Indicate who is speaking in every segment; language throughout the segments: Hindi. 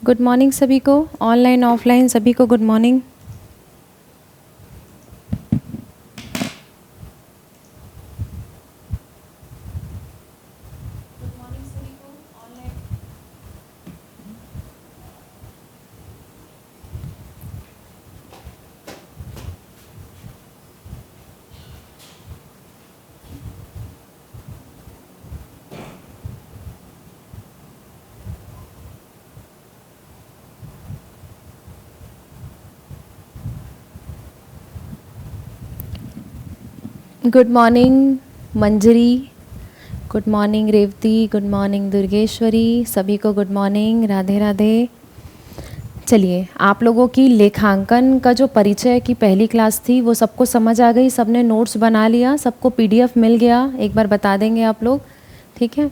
Speaker 1: गुड मॉर्निंग सभी को, ऑनलाइन ऑफलाइन सभी को good morning. Good morning Manjari, good morning Revathi, good morning Durgeshwari, सभी को गुड मॉर्निंग, राधे राधे। चलिए, आप लोगों की लेखांकन का जो परिचय की पहली क्लास थी वो सबको समझ आ गई, सबने नोट्स बना लिया, सबको पीडीएफ मिल गया, एक बार बता देंगे आप लोग, ठीक है।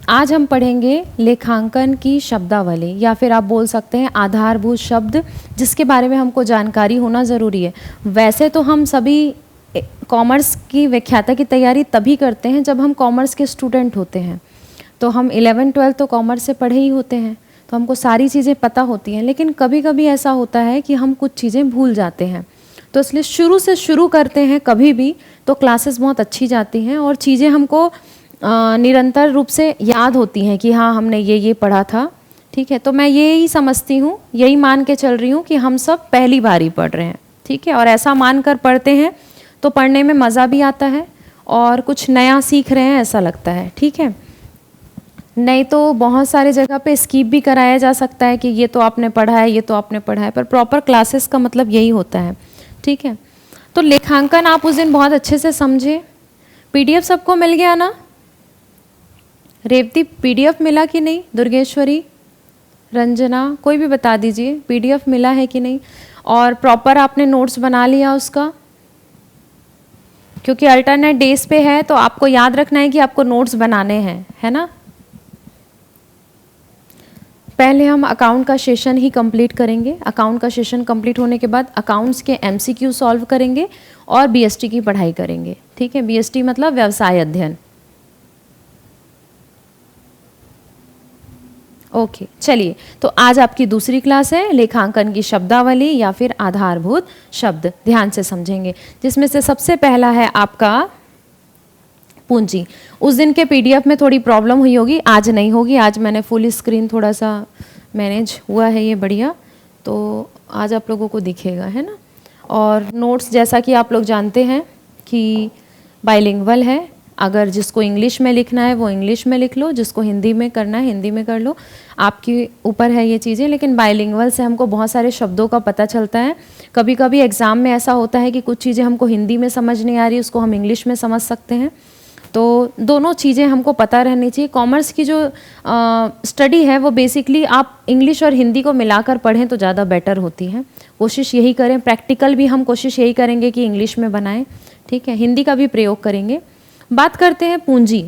Speaker 1: आज हम पढ़ेंगे लेखांकन की शब्दावली, या फिर आप बोल सकते हैं आधारभूत शब्द, जिसके बारे में हमको जानकारी होना ज़रूरी है। वैसे तो हम सभी कॉमर्स की व्याख्याता की तैयारी तभी करते हैं जब हम कॉमर्स के स्टूडेंट होते हैं, तो हम 11-12 तो कॉमर्स से पढ़े ही होते हैं, तो हमको सारी चीज़ें पता होती हैं। लेकिन कभी कभी ऐसा होता है कि हम कुछ चीज़ें भूल जाते हैं, तो इसलिए शुरू से शुरू करते हैं कभी भी तो क्लासेस बहुत अच्छी जाती हैं और चीज़ें हमको निरंतर रूप से याद होती हैं कि हाँ हमने ये पढ़ा था, ठीक है। तो मैं यही समझती हूँ, यही मान के चल रही हूँ कि हम सब पहली बार ही पढ़ रहे हैं, ठीक है। और ऐसा मान कर पढ़ते हैं तो पढ़ने में मज़ा भी आता है और कुछ नया सीख रहे हैं ऐसा लगता है, ठीक है। नहीं तो बहुत सारे जगह पे स्किप भी कराया जा सकता है कि ये तो आपने पढ़ा है, ये तो आपने पढ़ा है, पर प्रॉपर क्लासेस का मतलब यही होता है, ठीक है। तो लेखांकन आप उस दिन बहुत अच्छे से समझे। पीडीएफ सबको मिल गया ना? रेवती पीडीएफ मिला कि नहीं? दुर्गेश्वरी, रंजना, कोई भी बता दीजिए पीडीएफ मिला है कि नहीं, और प्रॉपर आपने नोट्स बना लिया उसका, क्योंकि अल्टरनेट डेज पे है तो आपको याद रखना है कि आपको नोट्स बनाने हैं, है ना। पहले हम अकाउंट का सेशन ही कंप्लीट करेंगे, अकाउंट का सेशन कंप्लीट होने के बाद अकाउंट्स के एमसीक्यू सॉल्व करेंगे और बीएसटी की पढ़ाई करेंगे, ठीक है। बीएसटी मतलब व्यवसाय अध्ययन। ओके चलिए, तो आज आपकी दूसरी क्लास है लेखांकन की शब्दावली या फिर आधारभूत शब्द, ध्यान से समझेंगे, जिसमें से सबसे पहला है आपका पूंजी। उस दिन के पीडीएफ में थोड़ी प्रॉब्लम हुई होगी, आज नहीं होगी, आज मैंने फुल स्क्रीन थोड़ा सा मैनेज हुआ है ये बढ़िया, तो आज आप लोगों को दिखेगा, है ना। और नोट्स जैसा कि आप लोग जानते हैं कि बाइलिंगुअल है, अगर जिसको इंग्लिश में लिखना है वो इंग्लिश में लिख लो, जिसको हिंदी में करना है हिंदी में कर लो, आपके ऊपर है ये चीज़ें। लेकिन बाइलिंगुअल से हमको बहुत सारे शब्दों का पता चलता है। कभी कभी एग्ज़ाम में ऐसा होता है कि कुछ चीज़ें हमको हिंदी में समझ नहीं आ रही, उसको हम इंग्लिश में समझ सकते हैं, तो दोनों चीज़ें हमको पता रहनी चाहिए। कॉमर्स की जो स्टडी है वो बेसिकली आप इंग्लिश और हिंदी को मिलाकर पढ़ें तो ज़्यादा बेटर होती है। कोशिश यही करें, प्रैक्टिकल भी हम कोशिश यही करेंगे कि इंग्लिश में बनाएं, ठीक है, हिंदी का भी प्रयोग करेंगे। बात करते हैं पूंजी।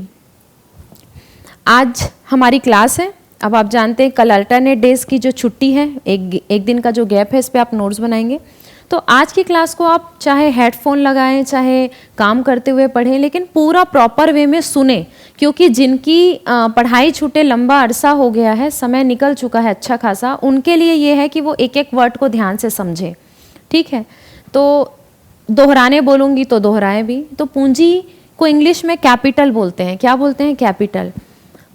Speaker 1: आज हमारी क्लास है, अब आप जानते हैं कल अल्टरनेट डेज की जो छुट्टी है, एक दिन का जो गैप है, इस पर आप नोट्स बनाएंगे। तो आज की क्लास को आप चाहे हेडफोन लगाएं, चाहे काम करते हुए पढ़ें, लेकिन पूरा प्रॉपर वे में सुने, क्योंकि जिनकी पढ़ाई छूटे लंबा अरसा हो गया है, समय निकल चुका है अच्छा खासा, उनके लिए ये है कि वो एक एक वर्ड को ध्यान से समझें, ठीक है। तो दोहराने बोलूँगी तो दोहराएं भी। तो पूंजी को इंग्लिश में कैपिटल बोलते हैं। क्या बोलते हैं? कैपिटल।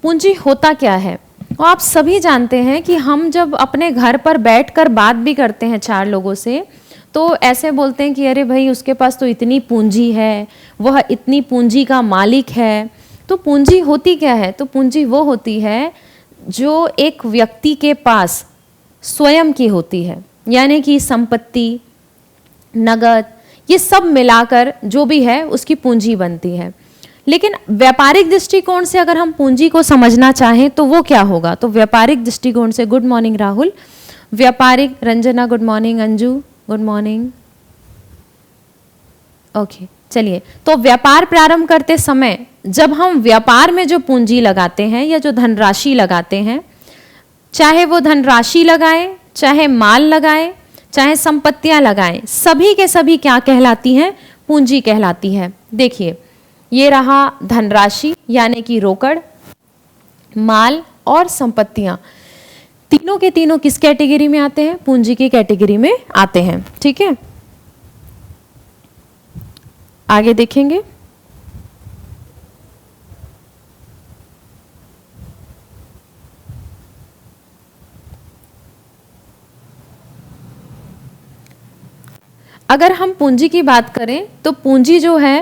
Speaker 1: पूंजी होता क्या है? और आप सभी जानते हैं कि हम जब अपने घर पर बैठकर बात भी करते हैं चार लोगों से, तो ऐसे बोलते हैं कि अरे भाई उसके पास तो इतनी पूंजी है, वह इतनी पूंजी का मालिक है। तो पूंजी होती क्या है? तो पूंजी वो होती है जो एक व्यक्ति के पास स्वयं की होती है, यानी कि संपत्ति, नगद, ये सब मिलाकर जो भी है उसकी पूंजी बनती है। लेकिन व्यापारिक दृष्टिकोण से अगर हम पूंजी को समझना चाहें तो वो क्या होगा? तो व्यापारिक दृष्टिकोण से, गुड मॉर्निंग राहुल, व्यापारिक, Ranjana good morning, Anju good morning, okay चलिए। तो व्यापार प्रारंभ करते समय जब हम व्यापार में जो पूंजी लगाते हैं या जो धनराशि लगाते हैं, चाहे वो धनराशि लगाएं, चाहे माल लगाएं, चाहे संपत्तियां लगाएं, सभी के सभी क्या कहलाती हैं? पूंजी कहलाती है। देखिए, ये रहा धनराशि यानी कि रोकड़, माल और संपत्तियां, तीनों के तीनों किस कैटेगरी में आते हैं? पूंजी की कैटेगरी में आते हैं। ठीक है, आगे देखेंगे। अगर हम पूंजी की बात करें तो पूंजी जो है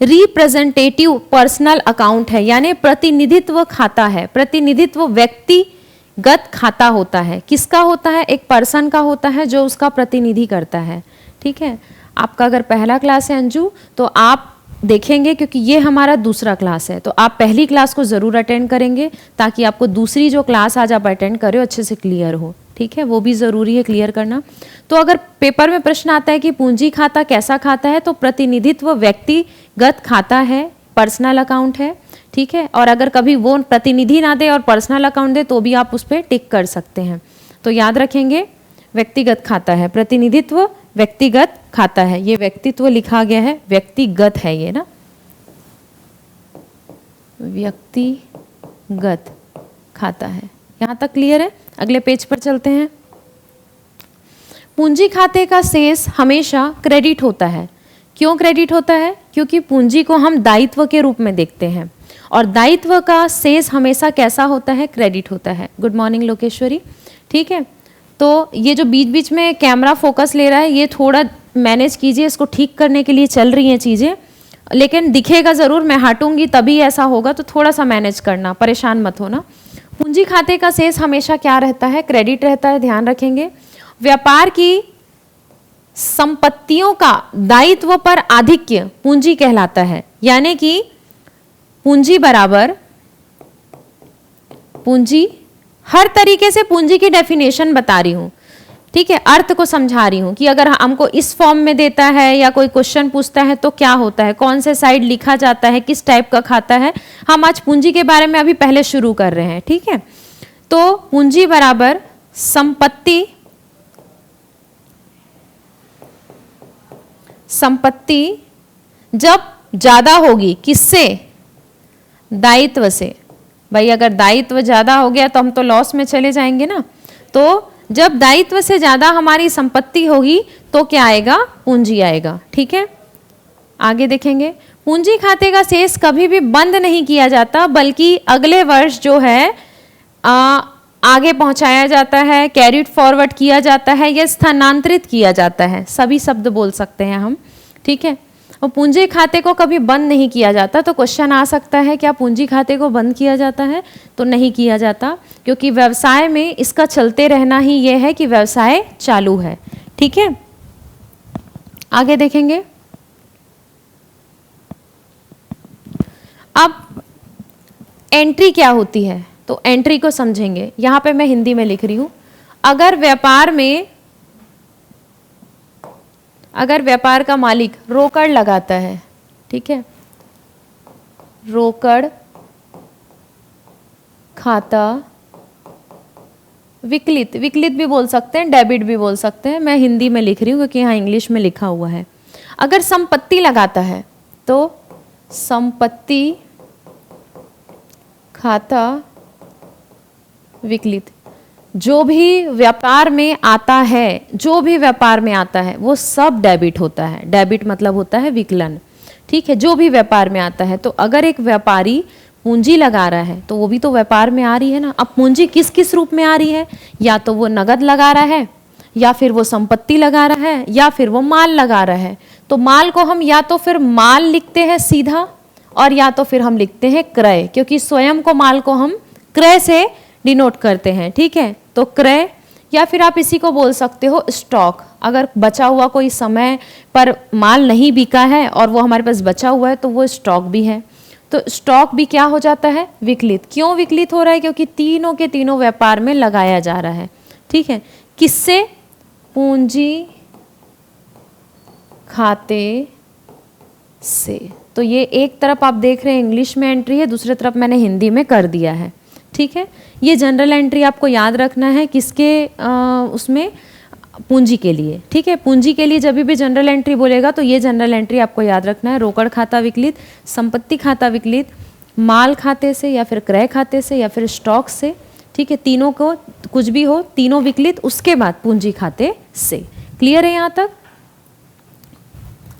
Speaker 1: रिप्रेजेंटेटिव पर्सनल अकाउंट है, यानी प्रतिनिधित्व खाता है। प्रतिनिधित्व व्यक्तिगत खाता होता है। किसका होता है? एक पर्सन का होता है जो उसका प्रतिनिधि करता है। ठीक है, आपका अगर पहला क्लास है अंजू तो आप देखेंगे, क्योंकि ये हमारा दूसरा क्लास है, तो आप पहली क्लास को ज़रूर अटेंड करेंगे ताकि आपको दूसरी जो क्लास आज आप अटेंड करें अच्छे से क्लियर हो। ठीक है, वो भी ज़रूरी है क्लियर करना। तो अगर पेपर में प्रश्न आता है कि पूंजी खाता कैसा खाता है, तो प्रतिनिधित्व व्यक्तिगत खाता है, पर्सनल अकाउंट है। ठीक है, और अगर कभी वो प्रतिनिधि ना दे और पर्सनल अकाउंट दे तो भी आप उस पर टिक कर सकते हैं। तो याद रखेंगे व्यक्तिगत खाता है, प्रतिनिधित्व व्यक्तिगत खाता है। ये व्यक्तित्व लिखा गया है, व्यक्तिगत है ये ना, व्यक्तिगत खाता है। यहां तक क्लियर है? अगले पेज पर चलते हैं। पूंजी खाते का शेष हमेशा क्रेडिट होता है। क्यों क्रेडिट होता है? क्योंकि पूंजी को हम दायित्व के रूप में देखते हैं और दायित्व का शेष हमेशा कैसा होता है? क्रेडिट होता है। Good morning Lokeshwari. ठीक है, तो ये जो बीच बीच में कैमरा फोकस ले रहा है ये थोड़ा मैनेज कीजिए, इसको ठीक करने के लिए चल रही हैं चीज़ें, लेकिन दिखेगा ज़रूर, मैं हटूंगी तभी ऐसा होगा, तो थोड़ा सा मैनेज करना, परेशान मत होना। पूंजी खाते का शेष हमेशा क्या रहता है? क्रेडिट रहता है, ध्यान रखेंगे। व्यापार की संपत्तियों का दायित्व पर आधिक्य पूंजी कहलाता है, यानी कि पूंजी बराबर पूंजी, हर तरीके से पूंजी की डेफिनेशन बता रही हूं। ठीक है, अर्थ को समझा रही हूं कि अगर हमको इस फॉर्म में देता है या कोई क्वेश्चन पूछता है तो क्या होता है, कौन से साइड लिखा जाता है, किस टाइप का खाता है। हम आज पूंजी के बारे में अभी पहले शुरू कर रहे हैं। ठीक है, तो पूंजी बराबर संपत्ति, संपत्ति जब ज्यादा होगी किससे? दायित्व से। भाई अगर दायित्व ज्यादा हो गया तो हम तो लॉस में चले जाएंगे ना। तो जब दायित्व से ज्यादा हमारी संपत्ति होगी तो क्या आएगा? पूंजी आएगा। ठीक है, आगे देखेंगे। पूंजी खाते का शेष कभी भी बंद नहीं किया जाता, बल्कि अगले वर्ष जो है आगे पहुंचाया जाता है, कैरिड फॉरवर्ड किया जाता है या स्थानांतरित किया जाता है। सभी शब्द बोल सकते हैं हम। ठीक है, और पूंजी खाते को कभी बंद नहीं किया जाता। तो क्वेश्चन आ सकता है क्या पूंजी खाते को बंद किया जाता है? तो नहीं किया जाता, क्योंकि व्यवसाय में इसका चलते रहना ही यह है कि व्यवसाय चालू है। ठीक है, आगे देखेंगे। अब एंट्री क्या होती है, तो एंट्री को समझेंगे। यहां पे मैं हिंदी में लिख रही हूं। अगर व्यापार का मालिक रोकड़ लगाता है, ठीक है, रोकड़ खाता विकलित, विकलित भी बोल सकते हैं, डेबिट भी बोल सकते हैं, मैं हिंदी में लिख रही हूँ क्योंकि यहाँ इंग्लिश में लिखा हुआ है। अगर संपत्ति लगाता है तो संपत्ति खाता विकलित, जो भी व्यापार में आता है, जो भी व्यापार में आता है वो सब डेबिट होता है। डेबिट मतलब होता है विकलन। ठीक है, जो भी व्यापार में आता है। तो अगर एक व्यापारी पूंजी लगा रहा है तो वो भी तो व्यापार में आ रही है ना। अब पूंजी किस किस रूप में आ रही है? या तो वो नगद लगा रहा है, या फिर वो संपत्ति लगा रहा है, या फिर वो माल लगा रहा है। तो माल को हम या तो फिर माल लिखते हैं सीधा, और या तो फिर हम लिखते हैं क्रय, क्योंकि स्वयं को माल को हम क्रय से डिनोट करते हैं। ठीक है, तो क्रय, या फिर आप इसी को बोल सकते हो स्टॉक। अगर बचा हुआ कोई समय पर माल नहीं बिका है और वो हमारे पास बचा हुआ है तो वो स्टॉक भी है। तो स्टॉक भी क्या हो जाता है? विकलित। क्यों विकलित हो रहा है? क्योंकि तीनों के तीनों व्यापार में लगाया जा रहा है। ठीक है, किससे? पूंजी खाते से। तो ये एक तरफ आप देख रहे हैं इंग्लिश में एंट्री है, दूसरी तरफ मैंने हिंदी में कर दिया है। ठीक है, ये जनरल एंट्री आपको याद रखना है किसके उसमें? पूंजी के लिए। ठीक है, पूंजी के लिए जब भी जनरल एंट्री बोलेगा तो ये जनरल एंट्री आपको याद रखना है। रोकड़ खाता विकलित, संपत्ति खाता विकलित, माल खाते से या फिर क्रय खाते से या फिर स्टॉक से। ठीक ठीक है, तीनों को कुछ भी हो, तीनों विकलित, उसके बाद पूंजी खाते से। क्लियर है यहाँ तक?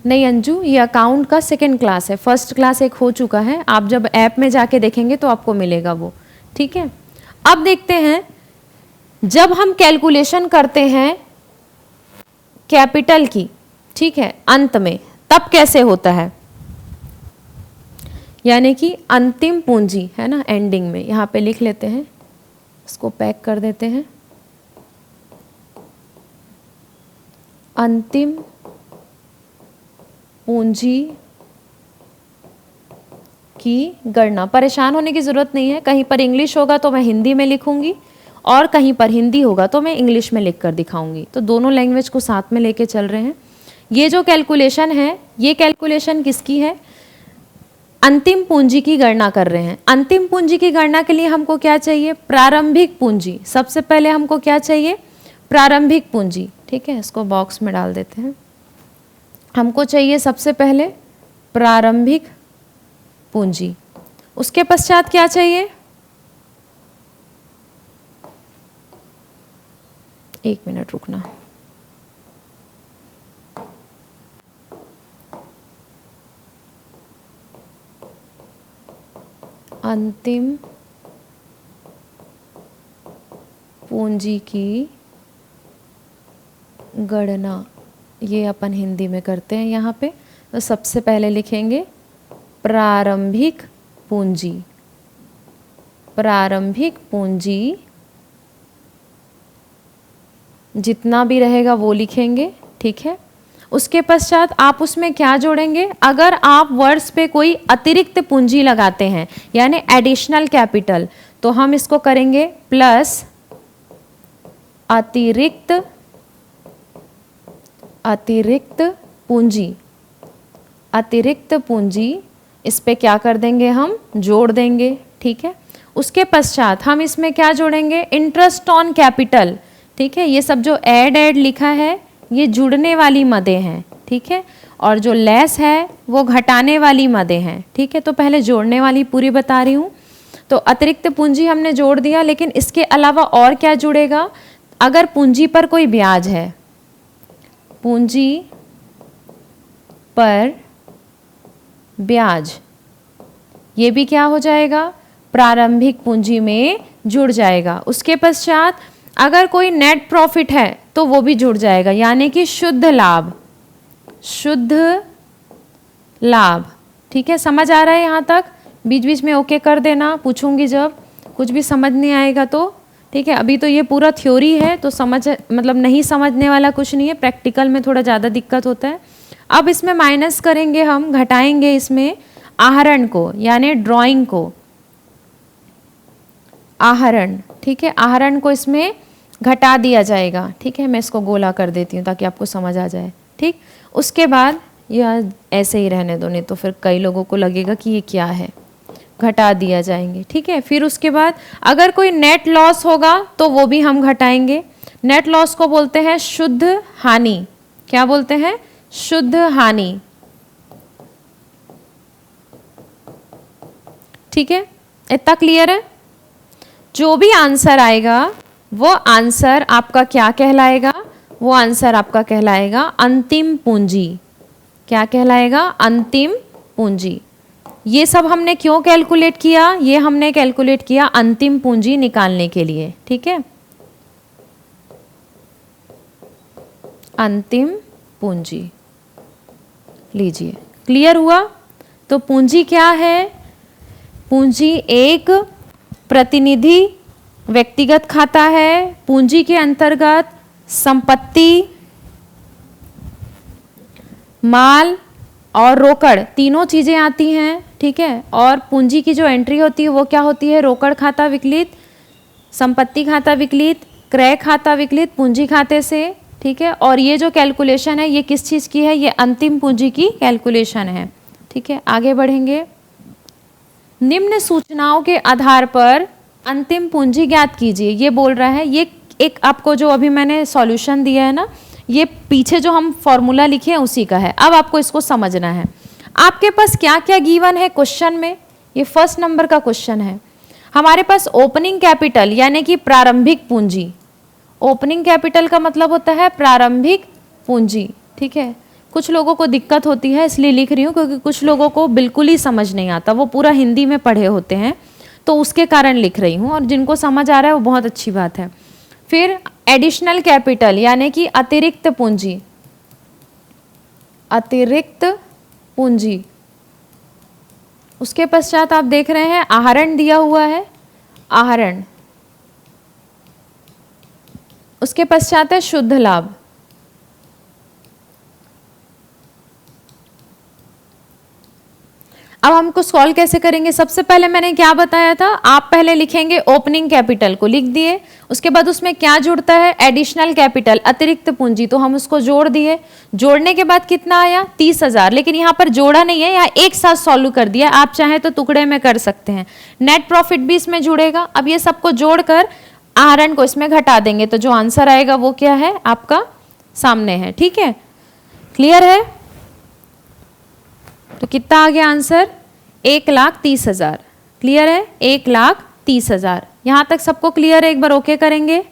Speaker 1: नहीं अंजू, ये अकाउंट का सेकंड क्लास है, फर्स्ट क्लास एक हो चुका है, आप जब ऐप में जाके देखेंगे तो आपको मिलेगा वो। ठीक है, अब देखते हैं जब हम कैलकुलेशन करते हैं कैपिटल की, ठीक है, अंत में, तब कैसे होता है, यानी कि अंतिम पूंजी है ना, एंडिंग में, यहाँ पे लिख लेते हैं, इसको पैक कर देते हैं। अंतिम पूंजी की गणना, परेशान होने की ज़रूरत नहीं है, कहीं पर इंग्लिश होगा तो मैं हिंदी में लिखूंगी और कहीं पर हिंदी होगा तो मैं इंग्लिश में लिख कर दिखाऊंगी, तो दोनों लैंग्वेज को साथ में लेके चल रहे हैं। ये जो कैलकुलेशन है, ये कैलकुलेशन किसकी है, अंतिम पूंजी की गणना कर रहे हैं। अंतिम पूंजी की गणना के लिए हमको क्या चाहिए, प्रारंभिक पूंजी। सबसे पहले हमको क्या चाहिए, प्रारंभिक पूंजी। ठीक है, इसको बॉक्स में डाल देते हैं। हमको चाहिए सबसे पहले प्रारंभिक पूंजी, उसके पश्चात क्या चाहिए, एक मिनट रुकना, अंतिम पूंजी की गणना, ये अपन हिंदी में करते हैं यहाँ पे। तो सबसे पहले लिखेंगे प्रारंभिक पूंजी। प्रारंभिक पूंजी जितना भी रहेगा वो लिखेंगे। ठीक है, उसके पश्चात आप उसमें क्या जोड़ेंगे, अगर आप वर्ड्स पे कोई अतिरिक्त पूंजी लगाते हैं यानी एडिशनल कैपिटल, तो हम इसको करेंगे प्लस अतिरिक्त पूंजी। अतिरिक्त पूंजी इस पे क्या कर देंगे, हम जोड़ देंगे। ठीक है, उसके पश्चात हम इसमें क्या जोड़ेंगे, इंटरेस्ट ऑन कैपिटल। ठीक है, ये सब जो ऐड लिखा है ये जुड़ने वाली मदें हैं। ठीक है, और जो लेस है वो घटाने वाली मदें हैं। ठीक है, तो पहले जोड़ने वाली पूरी बता रही हूँ। तो अतिरिक्त पूंजी हमने जोड़ दिया, लेकिन इसके अलावा और क्या जुड़ेगा, अगर पूंजी पर कोई ब्याज है, पूंजी पर ब्याज, ये भी क्या हो जाएगा, प्रारंभिक पूंजी में जुड़ जाएगा। उसके पश्चात अगर कोई नेट प्रॉफिट है तो वो भी जुड़ जाएगा, यानी कि शुद्ध लाभ। शुद्ध लाभ, ठीक है, समझ आ रहा है यहाँ तक? बीच बीच में ओके कर देना, पूछूंगी जब कुछ भी समझ नहीं आएगा तो। ठीक है, अभी तो ये पूरा थ्योरी है, तो समझ मतलब नहीं समझने वाला कुछ नहीं है, प्रैक्टिकल में थोड़ा ज़्यादा दिक्कत होता है। अब इसमें माइनस करेंगे, हम घटाएंगे इसमें आहरण को, यानी ड्राइंग को, आहरण। ठीक है, आहरण को इसमें घटा दिया जाएगा। ठीक है, मैं इसको गोला कर देती हूँ ताकि आपको समझ आ जाए। ठीक, उसके बाद यह ऐसे ही रहने दो, नहीं तो फिर कई लोगों को लगेगा कि ये क्या है, घटा दिया जाएंगे। ठीक है, फिर उसके बाद अगर कोई नेट लॉस होगा तो वो भी हम घटाएंगे। नेट लॉस को बोलते हैं शुद्ध हानि। क्या बोलते हैं, शुद्ध हानि। ठीक है, इतना क्लियर है? जो भी आंसर आएगा वो आंसर आपका क्या कहलाएगा, वो आंसर आपका कहलाएगा अंतिम पूंजी। क्या कहलाएगा, अंतिम पूंजी। ये सब हमने क्यों कैलकुलेट किया, ये हमने कैलकुलेट किया अंतिम पूंजी निकालने के लिए। ठीक है, अंतिम पूंजी लीजिए। क्लियर हुआ? तो पूंजी क्या है, पूंजी एक प्रतिनिधि व्यक्तिगत खाता है। पूंजी के अंतर्गत संपत्ति, माल और रोकड़ तीनों चीजें आती हैं। ठीक है, और पूंजी की जो एंट्री होती है वो क्या होती है, रोकड़ खाता विकलित, संपत्ति खाता विकलित, क्रय खाता विकलित पूंजी खाते से। ठीक है, और ये जो कैलकुलेशन है ये किस चीज़ की है, ये अंतिम पूंजी की कैलकुलेशन है। ठीक है, आगे बढ़ेंगे। निम्न सूचनाओं के आधार पर अंतिम पूंजी ज्ञात कीजिए, ये बोल रहा है। ये एक आपको जो अभी मैंने सॉल्यूशन दिया है ना, ये पीछे जो हम फॉर्मूला लिखे हैं उसी का है। अब आपको इसको समझना है। आपके पास क्या क्या गिवन है क्वेश्चन में, ये फर्स्ट नंबर का क्वेश्चन है। हमारे पास ओपनिंग कैपिटल यानी कि प्रारंभिक पूंजी, ओपनिंग कैपिटल का मतलब होता है प्रारंभिक पूंजी, ठीक है। कुछ लोगों को दिक्कत होती है इसलिए लिख रही हूँ क्योंकि कुछ लोगों को बिल्कुल ही समझ नहीं आता, वो पूरा हिंदी में पढ़े होते हैं, तो उसके कारण लिख रही हूँ, और जिनको समझ आ रहा है वो बहुत अच्छी बात है। फिर एडिशनल कैपिटल यानी कि अतिरिक्त पूंजी, अतिरिक्त पूंजी। उसके पश्चात आप देख रहे हैं आहरण दिया हुआ है, आहरण। उसके पश्चात है शुद्ध लाभ। अब हमको सॉल्व कैसे करेंगे? सबसे पहले मैंने क्या बताया था, आप पहले लिखेंगे ओपनिंग कैपिटल को लिख दिए, उसके बाद उसमें क्या जुड़ता है, एडिशनल कैपिटल अतिरिक्त पूंजी, तो हम उसको जोड़ दिए। जोड़ने के बाद कितना आया, 30,000, लेकिन यहाँ पर जोड़ा नहीं है, यहाँ एक साथ सॉल्व कर दिया, आप चाहें तो टुकड़े में कर सकते हैं। नेट प्रॉफिट भी इसमें जुड़ेगा। अब ये सबको जोड़कर आहरण को इसमें घटा देंगे, तो जो आंसर आएगा वो क्या है, आपका सामने है, ठीक है। क्लियर है? तो कितना आ गया आंसर, 1,30,000। क्लियर है? 1,30,000। यहां तक सबको क्लियर है? एक बार ओके करेंगे।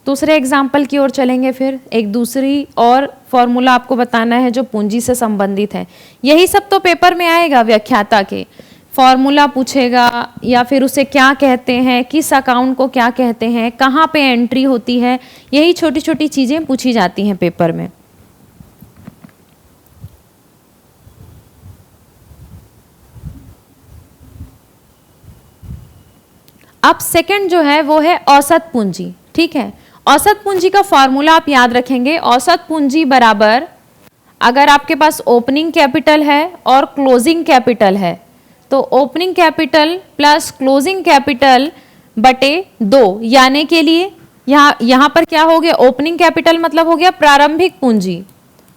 Speaker 1: दूसरे एग्जाम्पल की ओर चलेंगे। फिर एक दूसरी और फॉर्मूला आपको बताना है जो पूंजी से संबंधित है। यही सब तो पेपर में आएगा, व्याख्याता के फॉर्मूला पूछेगा, या फिर उसे क्या कहते हैं, किस अकाउंट को क्या कहते हैं, कहाँ पे एंट्री होती है, यही छोटी छोटी चीजें पूछी जाती हैं पेपर में। अब सेकंड जो है वो है औसत पूंजी, ठीक है। औसत पूंजी का फॉर्मूला आप याद रखेंगे, औसत पूंजी बराबर, अगर आपके पास ओपनिंग कैपिटल है और क्लोजिंग कैपिटल है, तो opening capital plus closing capital बटे 2, यानी के लिए यहाँ पर क्या हो गया, ओपनिंग कैपिटल मतलब हो गया प्रारंभिक पूंजी,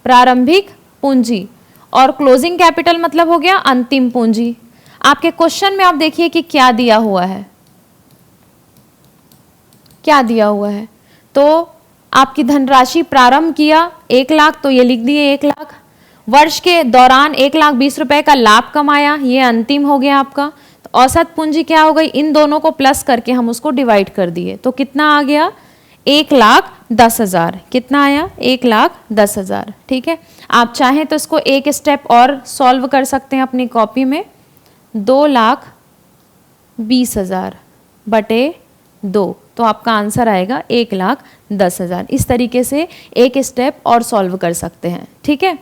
Speaker 1: प्रारंभिक पूंजी, और क्लोजिंग कैपिटल मतलब हो गया अंतिम पूंजी। आपके क्वेश्चन में आप देखिए कि क्या दिया हुआ है, क्या दिया हुआ है। तो आपकी धनराशि प्रारंभ किया 1 लाख, तो ये लिख दिए 1 लाख। वर्ष के दौरान 1,20,000 रुपए का लाभ कमाया, ये अंतिम हो गया आपका। तो औसत पूंजी क्या हो गई, इन दोनों को प्लस करके हम उसको डिवाइड कर दिए, तो कितना आ गया, 1,10,000। कितना आया, 1,10,000, ठीक है। आप चाहें तो इसको एक स्टेप और सॉल्व कर सकते हैं अपनी कॉपी में, 2,20,000 बटे 2, तो आपका आंसर आएगा 1,10,000। इस तरीके से एक स्टेप और सॉल्व कर सकते हैं, ठीक है।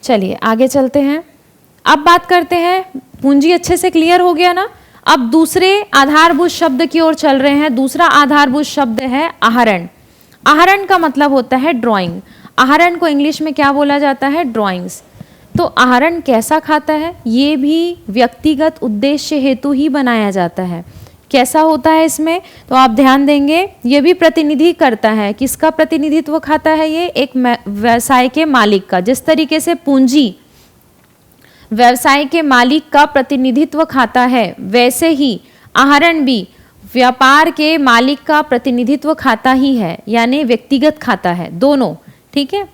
Speaker 1: चलिए आगे चलते हैं। अब बात करते हैं, पूंजी अच्छे से क्लियर हो गया ना। अब दूसरे आधारभूत शब्द की ओर चल रहे हैं। दूसरा आधारभूत शब्द है आहरण। आहरण का मतलब होता है ड्राइंग। आहरण को इंग्लिश में क्या बोला जाता है, ड्राइंग्स। तो आहरण कैसा खाता है, ये भी व्यक्तिगत उद्देश्य हेतु ही बनाया जाता है। कैसा होता है इसमें, तो आप ध्यान देंगे, ये भी प्रतिनिधि करता है, किसका प्रतिनिधित्व खाता है, ये एक व्यवसाय के मालिक का। जिस तरीके से पूंजी व्यवसाय के मालिक का प्रतिनिधित्व खाता है, वैसे ही आहरण भी व्यापार के मालिक का प्रतिनिधित्व खाता ही है, यानी व्यक्तिगत खाता है, दोनों, ठीक है।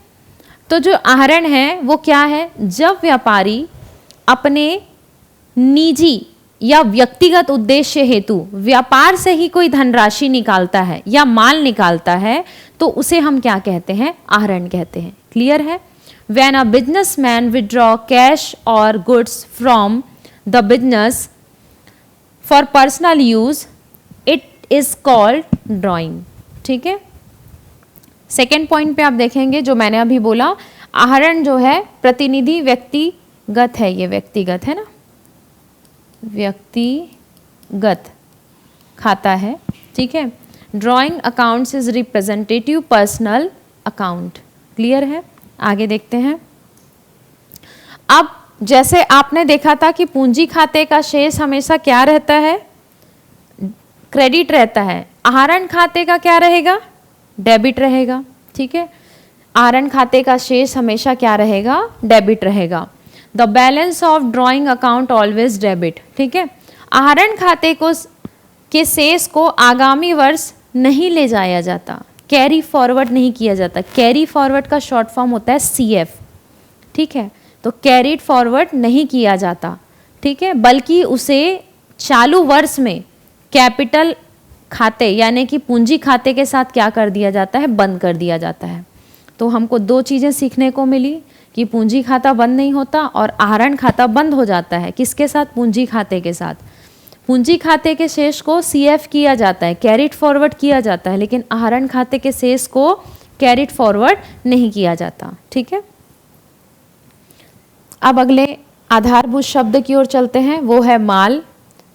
Speaker 1: तो जो आहरण है वो क्या है, जब व्यापारी अपने निजी या व्यक्तिगत उद्देश्य हेतु व्यापार से ही कोई धनराशि निकालता है या माल निकालता है, तो उसे हम क्या कहते हैं, आहरण कहते हैं। क्लियर है? When a businessman withdraw cash or goods from the business for personal use, it is called drawing, ठीक है। सेकेंड पॉइंट पे आप देखेंगे जो मैंने अभी बोला, आहरण जो है प्रतिनिधि व्यक्तिगत है, ये व्यक्तिगत है ना, व्यक्तिगत खाता है, ठीक है। Drawing accounts is representative personal account. Clear है? आगे देखते हैं। अब जैसे आपने देखा था कि पूंजी खाते का शेष हमेशा क्या रहता है, क्रेडिट रहता है। आहरण खाते का क्या रहेगा, डेबिट रहेगा, ठीक है। आहरण खाते का शेष हमेशा क्या रहेगा, डेबिट रहेगा। The balance of drawing account always debit, ठीक है। आहरण खाते को के शेष को आगामी वर्ष नहीं ले जाया जाता, कैरी फॉरवर्ड नहीं किया जाता। कैरी फॉरवर्ड का शॉर्ट फॉर्म होता है CF, ठीक है। तो कैरीड फॉरवर्ड नहीं किया जाता, ठीक है, बल्कि उसे चालू वर्ष में कैपिटल खाते यानी कि पूंजी खाते के साथ क्या कर दिया जाता है, बंद कर दिया जाता है। तो हमको दो चीज़ें सीखने को मिली कि पूंजी खाता बंद नहीं होता और आहरण खाता बंद हो जाता है। किसके साथ? पूंजी खाते के साथ। पूंजी खाते के शेष को सीएफ किया जाता है, कैरिड फॉरवर्ड किया जाता है, लेकिन आहरण खाते के शेष को कैरिड फॉरवर्ड नहीं किया जाता। ठीक है, अब अगले आधारभूत शब्द की ओर चलते हैं, वो है माल,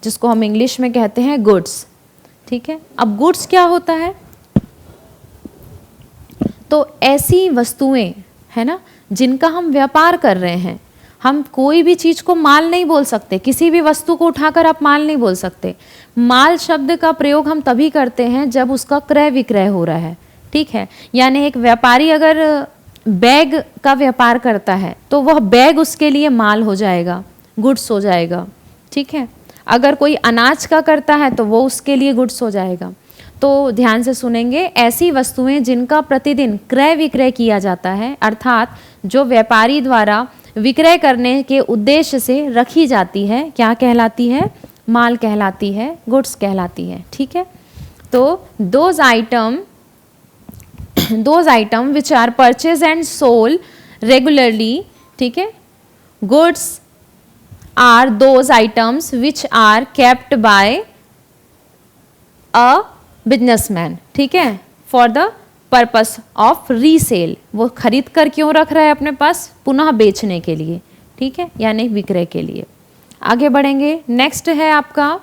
Speaker 1: जिसको हम इंग्लिश में कहते हैं गुड्स। ठीक है, अब गुड्स क्या होता है? तो ऐसी वस्तुएं है ना जिनका हम व्यापार कर रहे हैं। हम कोई भी चीज़ को माल नहीं बोल सकते, किसी भी वस्तु को उठाकर आप माल नहीं बोल सकते। माल शब्द का प्रयोग हम तभी करते हैं जब उसका क्रय विक्रय हो रहा है। ठीक है, यानी एक व्यापारी अगर बैग का व्यापार करता है तो वह बैग उसके लिए माल हो जाएगा, गुड्स हो जाएगा। ठीक है, अगर कोई अनाज का करता है तो वो उसके लिए गुड्स हो जाएगा। तो ध्यान से सुनेंगे, ऐसी वस्तुएं जिनका प्रतिदिन क्रय विक्रय किया जाता है, अर्थात जो व्यापारी द्वारा विक्रय करने के उद्देश्य से रखी जाती है, क्या कहलाती है? माल कहलाती है, गुड्स कहलाती है। ठीक है, तो those item which are purchase and sold regularly, ठीक है, goods are those items which are kept by a businessman. ठीक है, for the purpose of resale. वो खरीद कर क्यों रख रहा है अपने पास? पुनः बेचने के लिए। ठीक है, यानी विक्रय के लिए। आगे बढ़ेंगे, नेक्स्ट है आपका,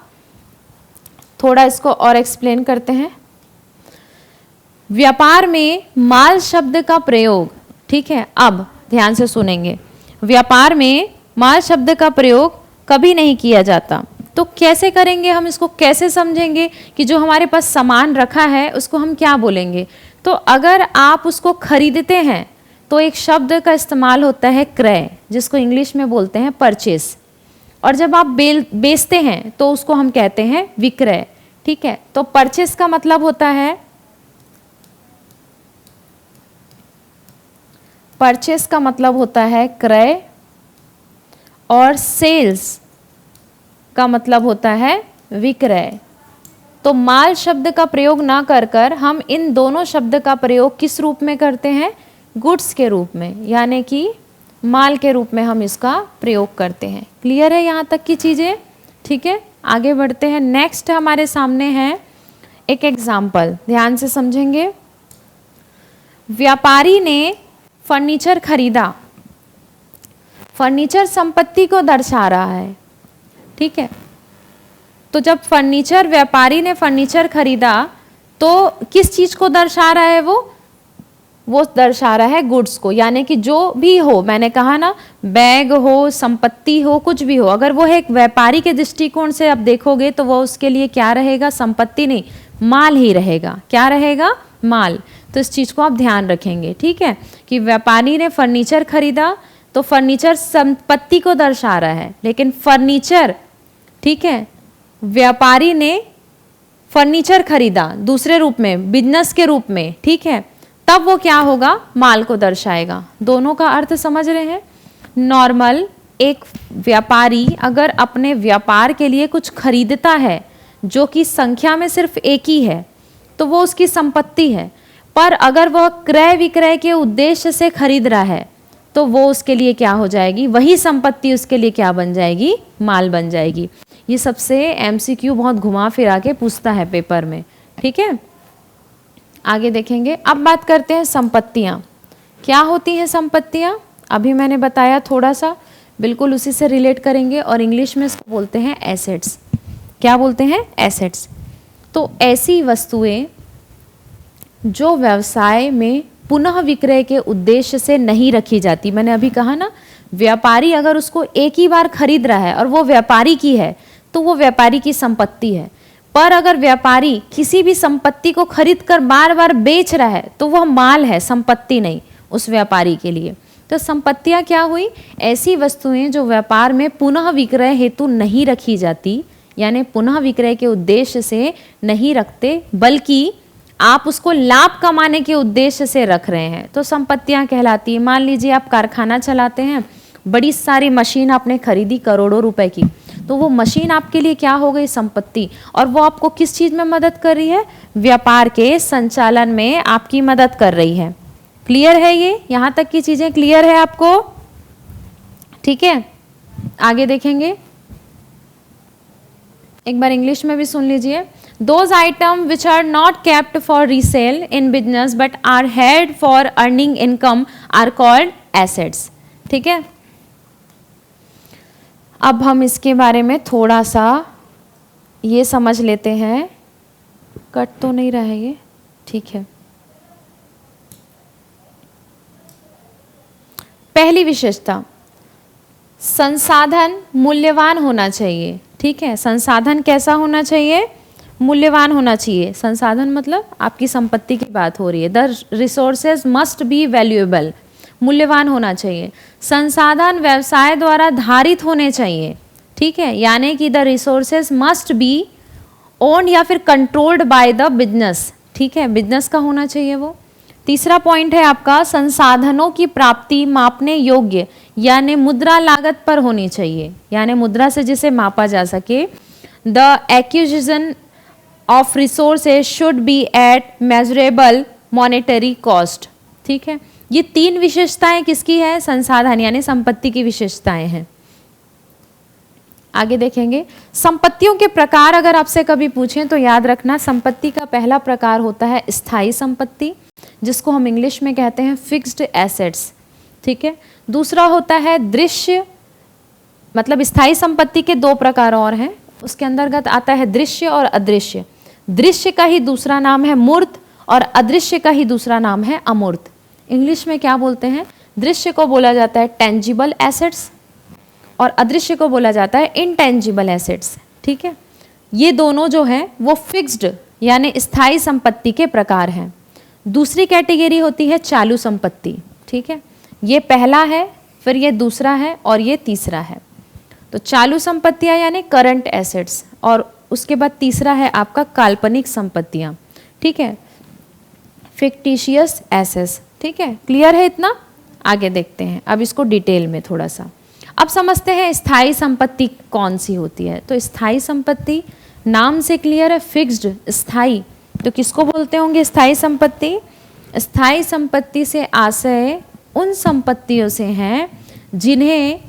Speaker 1: थोड़ा इसको और एक्सप्लेन करते हैं। व्यापार में माल शब्द का प्रयोग, ठीक है, अब ध्यान से सुनेंगे, व्यापार में माल शब्द का प्रयोग कभी नहीं किया जाता। तो कैसे करेंगे हम इसको, कैसे समझेंगे कि जो हमारे पास सामान रखा है उसको हम क्या बोलेंगे? तो अगर आप उसको खरीदते हैं तो एक शब्द का इस्तेमाल होता है क्रय, जिसको इंग्लिश में बोलते हैं परचेस, और जब आप बेचते हैं तो उसको हम कहते हैं विक्रय। ठीक है, तो परचेस का मतलब होता है, परचेस का मतलब होता है क्रय, और सेल्स का मतलब होता है विक्रय। तो माल शब्द का प्रयोग ना कर कर हम इन दोनों शब्द का प्रयोग किस रूप में करते हैं? गुड्स के रूप में, यानी कि माल के रूप में हम इसका प्रयोग करते हैं। क्लियर है यहाँ तक की चीज़ें? ठीक है, आगे बढ़ते हैं। नेक्स्ट हमारे सामने है एक एग्जाम्पल, ध्यान से समझेंगे। व्यापारी ने फर्नीचर खरीदा। फर्नीचर संपत्ति को दर्शा रहा है। ठीक है, तो जब फर्नीचर, व्यापारी ने फर्नीचर खरीदा तो किस चीज को दर्शा रहा है? वो दर्शा रहा है गुड्स को, यानी कि जो भी हो, मैंने कहा ना, बैग हो, संपत्ति हो, कुछ भी हो, अगर वो एक व्यापारी के दृष्टिकोण से आप देखोगे तो वो उसके लिए क्या रहेगा? संपत्ति नहीं, माल ही रहेगा। क्या रहेगा? माल। तो इस चीज को आप ध्यान रखेंगे। ठीक है, कि व्यापारी ने फर्नीचर खरीदा तो फर्नीचर संपत्ति को दर्शा रहा है, लेकिन फर्नीचर, ठीक है, व्यापारी ने फर्नीचर खरीदा दूसरे रूप में, बिजनेस के रूप में, ठीक है, तब वो क्या होगा? माल को दर्शाएगा। दोनों का अर्थ समझ रहे हैं? नॉर्मल एक व्यापारी अगर अपने व्यापार के लिए कुछ खरीदता है जो कि संख्या में सिर्फ एक ही है तो वो उसकी संपत्ति है, पर अगर वह क्रय विक्रय के उद्देश्य से खरीद रहा है तो वो उसके लिए क्या हो जाएगी? वही संपत्ति उसके लिए क्या बन जाएगी? माल बन जाएगी। ये सबसे एमसीक्यू बहुत घुमा फिरा के पूछता है पेपर में। ठीक है, आगे देखेंगे। अब बात करते हैं संपत्तियाँ। क्या होती हैं संपत्तियाँ? अभी मैंने बताया थोड़ा सा, बिल्कुल उसी से रिलेट करेंगे, और इंग्लिश में इसको बोलते हैं एसेट्स। क्या बोलते हैं? एसेट्स। तो ऐसी वस्तुएं जो व्यवसाय में पुनः विक्रय के उद्देश्य से नहीं रखी जाती। मैंने अभी कहा ना, व्यापारी अगर उसको एक ही बार खरीद रहा है और वो व्यापारी की है तो वो व्यापारी की संपत्ति है, पर अगर व्यापारी किसी भी संपत्ति को खरीद कर बार बार बेच रहा है तो वह माल है, संपत्ति नहीं उस व्यापारी के लिए। तो संपत्तियां क्या हुई? ऐसी वस्तुएं जो व्यापार में पुनः विक्रय हेतु नहीं रखी जाती, यानी पुनः विक्रय के उद्देश्य से नहीं रखते, बल्कि आप उसको लाभ कमाने के उद्देश्य से रख रहे हैं, तो संपत्तियां कहलाती है। मान लीजिए आप कारखाना चलाते हैं, बड़ी सारी मशीन आपने खरीदी करोड़ों रुपए की, तो वो मशीन आपके लिए क्या हो गई? संपत्ति। और वो आपको किस चीज में मदद कर रही है? व्यापार के संचालन में आपकी मदद कर रही है। क्लियर है ये? यहां तक की चीजें क्लियर है आपको? ठीक है, आगे देखेंगे। एक बार इंग्लिश में भी सुन लीजिए। Those items which are not kept for resale in business but are held for earning income are called assets. ठीक है, अब हम इसके बारे में थोड़ा सा ये समझ लेते हैं। कट तो नहीं रहा है ये? ठीक है। पहली विशेषता, संसाधन मूल्यवान होना चाहिए। ठीक है, संसाधन कैसा होना चाहिए? मूल्यवान होना चाहिए। संसाधन मतलब आपकी संपत्ति की बात हो रही है। The resources must be valuable, मूल्यवान होना चाहिए। संसाधन व्यवसाय द्वारा धारित होने चाहिए। ठीक है, यानी कि the resources must be owned या फिर कंट्रोल्ड बाय द बिजनेस। ठीक है, बिजनेस का होना चाहिए वो। तीसरा पॉइंट है आपका, संसाधनों की प्राप्ति मापने योग्य यानी मुद्रा लागत पर होनी चाहिए, यानी मुद्रा से जिसे मापा जा सके। The acquisition of resources should be at measurable monetary cost. ठीक है, ये तीन विशेषताएं किसकी है? संसाधन यानी संपत्ति की विशेषताएं हैं। आगे देखेंगे। संपत्तियों के प्रकार अगर आपसे कभी पूछें तो याद रखना, संपत्ति का पहला प्रकार होता है स्थायी संपत्ति, जिसको हम इंग्लिश में कहते हैं फिक्स्ड एसेट्स। ठीक है, दूसरा होता है दृश्य, मतलब स्थायी संपत्ति के दो प्रकार और हैं, उसके अंतर्गत आता है दृश्य और अदृश्य। दृश्य का ही दूसरा नाम है मूर्त और अदृश्य का ही दूसरा नाम है अमूर्त। इंग्लिश में क्या बोलते हैं? दृश्य को बोला जाता है टेंजिबल एसेट्स और अदृश्य को बोला जाता है इनटेंजिबल एसेट्स। ठीक है, ये दोनों जो हैं वो फिक्स्ड यानी स्थायी संपत्ति के प्रकार हैं। दूसरी कैटेगरी होती है चालू संपत्ति। ठीक है, ये पहला है, फिर ये दूसरा है और ये तीसरा है। तो चालू संपत्तियां यानी करंट एसेट्स, और उसके बाद तीसरा है आपका काल्पनिक संपत्तियां। ठीक है, फिक्टिशियस एसेट्स। ठीक है, क्लियर है इतना? आगे देखते हैं अब इसको डिटेल में थोड़ा सा। अब समझते हैं स्थायी संपत्ति कौन सी होती है। तो स्थायी संपत्ति नाम से क्लियर है, फिक्स्ड स्थायी। तो किसको बोलते होंगे स्थायी संपत्ति? स्थायी संपत्ति से आशय उन संपत्तियों से हैं जिन्हें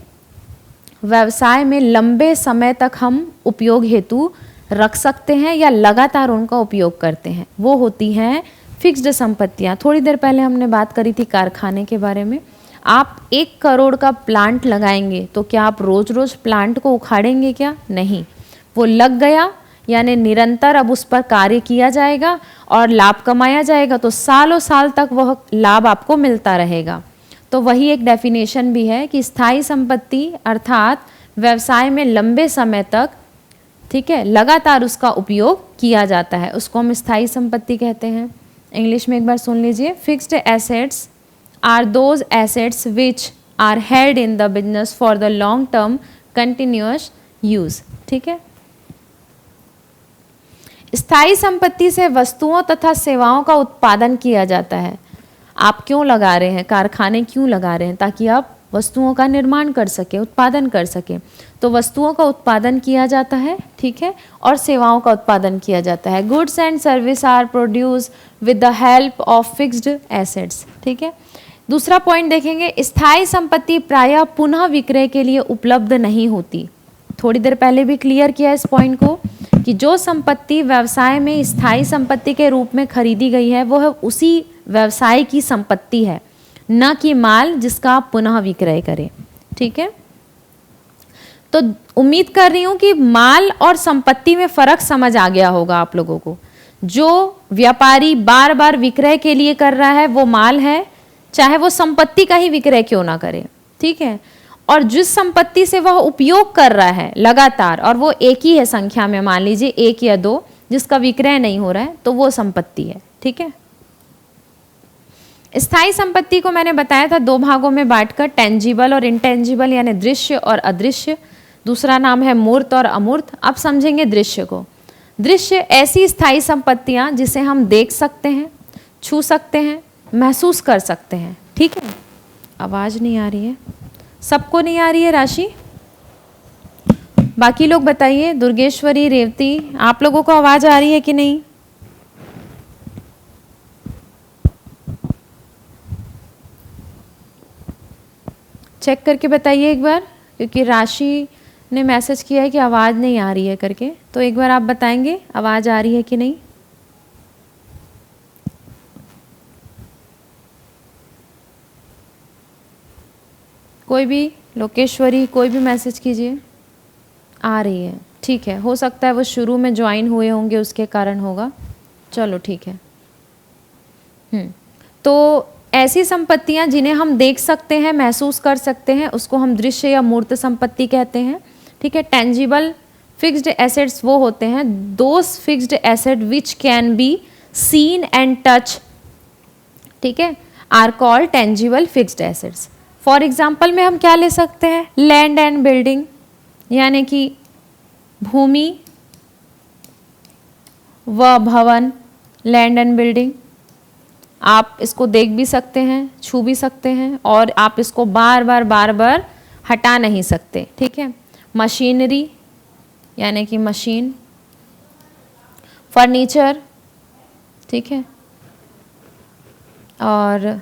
Speaker 1: व्यवसाय में लंबे समय तक हम उपयोग हेतु रख सकते हैं या लगातार उनका उपयोग करते हैं, वो होती हैं फिक्स्ड संपत्तियां। थोड़ी देर पहले हमने बात करी थी कारखाने के बारे में। आप 1 करोड़ का प्लांट लगाएंगे तो क्या आप रोज रोज प्लांट को उखाड़ेंगे? क्या नहीं, वो लग गया यानी निरंतर अब उस पर कार्य किया जाएगा और लाभ कमाया जाएगा, तो सालों साल तक वह लाभ आपको मिलता रहेगा। तो वही एक डेफिनेशन भी है कि स्थायी संपत्ति अर्थात व्यवसाय में लंबे समय तक, ठीक है, लगातार उसका उपयोग किया जाता है, उसको हम स्थायी संपत्ति कहते हैं। इंग्लिश में एक बार सुन लीजिए। Fixed assets are those assets which are held in the business for the long term continuous use. ठीक है, स्थायी संपत्ति से वस्तुओं तथा सेवाओं का उत्पादन किया जाता है। आप क्यों लगा रहे हैं? कारखाने क्यों लगा रहे हैं? ताकि आप वस्तुओं का निर्माण कर सके, उत्पादन कर सके। तो वस्तुओं का उत्पादन किया जाता है, ठीक है, और सेवाओं का उत्पादन किया जाता है। Goods and service are produce with the help of fixed assets. ठीक है, दूसरा पॉइंट देखेंगे, स्थायी संपत्ति प्रायः पुनः विक्रय के लिए उपलब्ध नहीं होती। थोड़ी देर पहले भी क्लियर किया इस पॉइंट को कि जो संपत्ति व्यवसाय में स्थायी संपत्ति के रूप में खरीदी गई है वो है उसी व्यवसाय की संपत्ति है, न कि माल जिसका आप पुनः विक्रय करें। ठीक है, तो उम्मीद कर रही हूं कि माल और संपत्ति में फर्क समझ आ गया होगा आप लोगों को। जो व्यापारी बार बार विक्रय के लिए कर रहा है वो माल है, चाहे वो संपत्ति का ही विक्रय क्यों ना करे। ठीक है, और जिस संपत्ति से वह उपयोग कर रहा है लगातार, और वो एक ही है संख्या में, मान लीजिए 1 या 2, जिसका विक्रय नहीं हो रहा है, तो वो संपत्ति है। ठीक है, स्थायी संपत्ति को मैंने बताया था 2 भागों में बांटकर, टेंजिबल और इनटेंजिबल यानी दृश्य और अदृश्य। दूसरा नाम है मूर्त और अमूर्त। अब समझेंगे दृश्य को। दृश्य ऐसी स्थायी संपत्तियां जिसे हम देख सकते हैं, छू सकते हैं, महसूस कर सकते हैं। ठीक है, आवाज नहीं आ रही है, सबको नहीं आ रही है राशि? बाकी लोग बताइए, दुर्गेश्वरी, रेवती, आप लोगों को आवाज आ रही है कि नहीं? चेक करके बताइए एक बार, क्योंकि राशि ने मैसेज किया है कि आवाज़ नहीं आ रही है करके, तो एक बार आप बताएंगे आवाज़ आ रही है कि नहीं? कोई भी, लोकेश्वरी, कोई भी मैसेज कीजिए। आ रही है, ठीक है, हो सकता है वो शुरू में ज्वाइन हुए होंगे उसके कारण होगा। चलो ठीक है। तो ऐसी संपत्तियां जिन्हें हम देख सकते हैं, महसूस कर सकते हैं, उसको हम दृश्य या मूर्त संपत्ति कहते हैं। ठीक है, टेंजिबल फिक्स्ड एसेट्स वो होते हैं, those fixed asset which can be seen and touch, ठीक है, are called tangible fixed assets. For example में हम क्या ले सकते हैं? लैंड एंड बिल्डिंग, यानी कि भूमि व भवन, लैंड एंड बिल्डिंग। आप इसको देख भी सकते हैं, छू भी सकते हैं, और आप इसको बार बार हटा नहीं सकते। ठीक है, मशीनरी यानी कि मशीन, फर्नीचर, ठीक है, और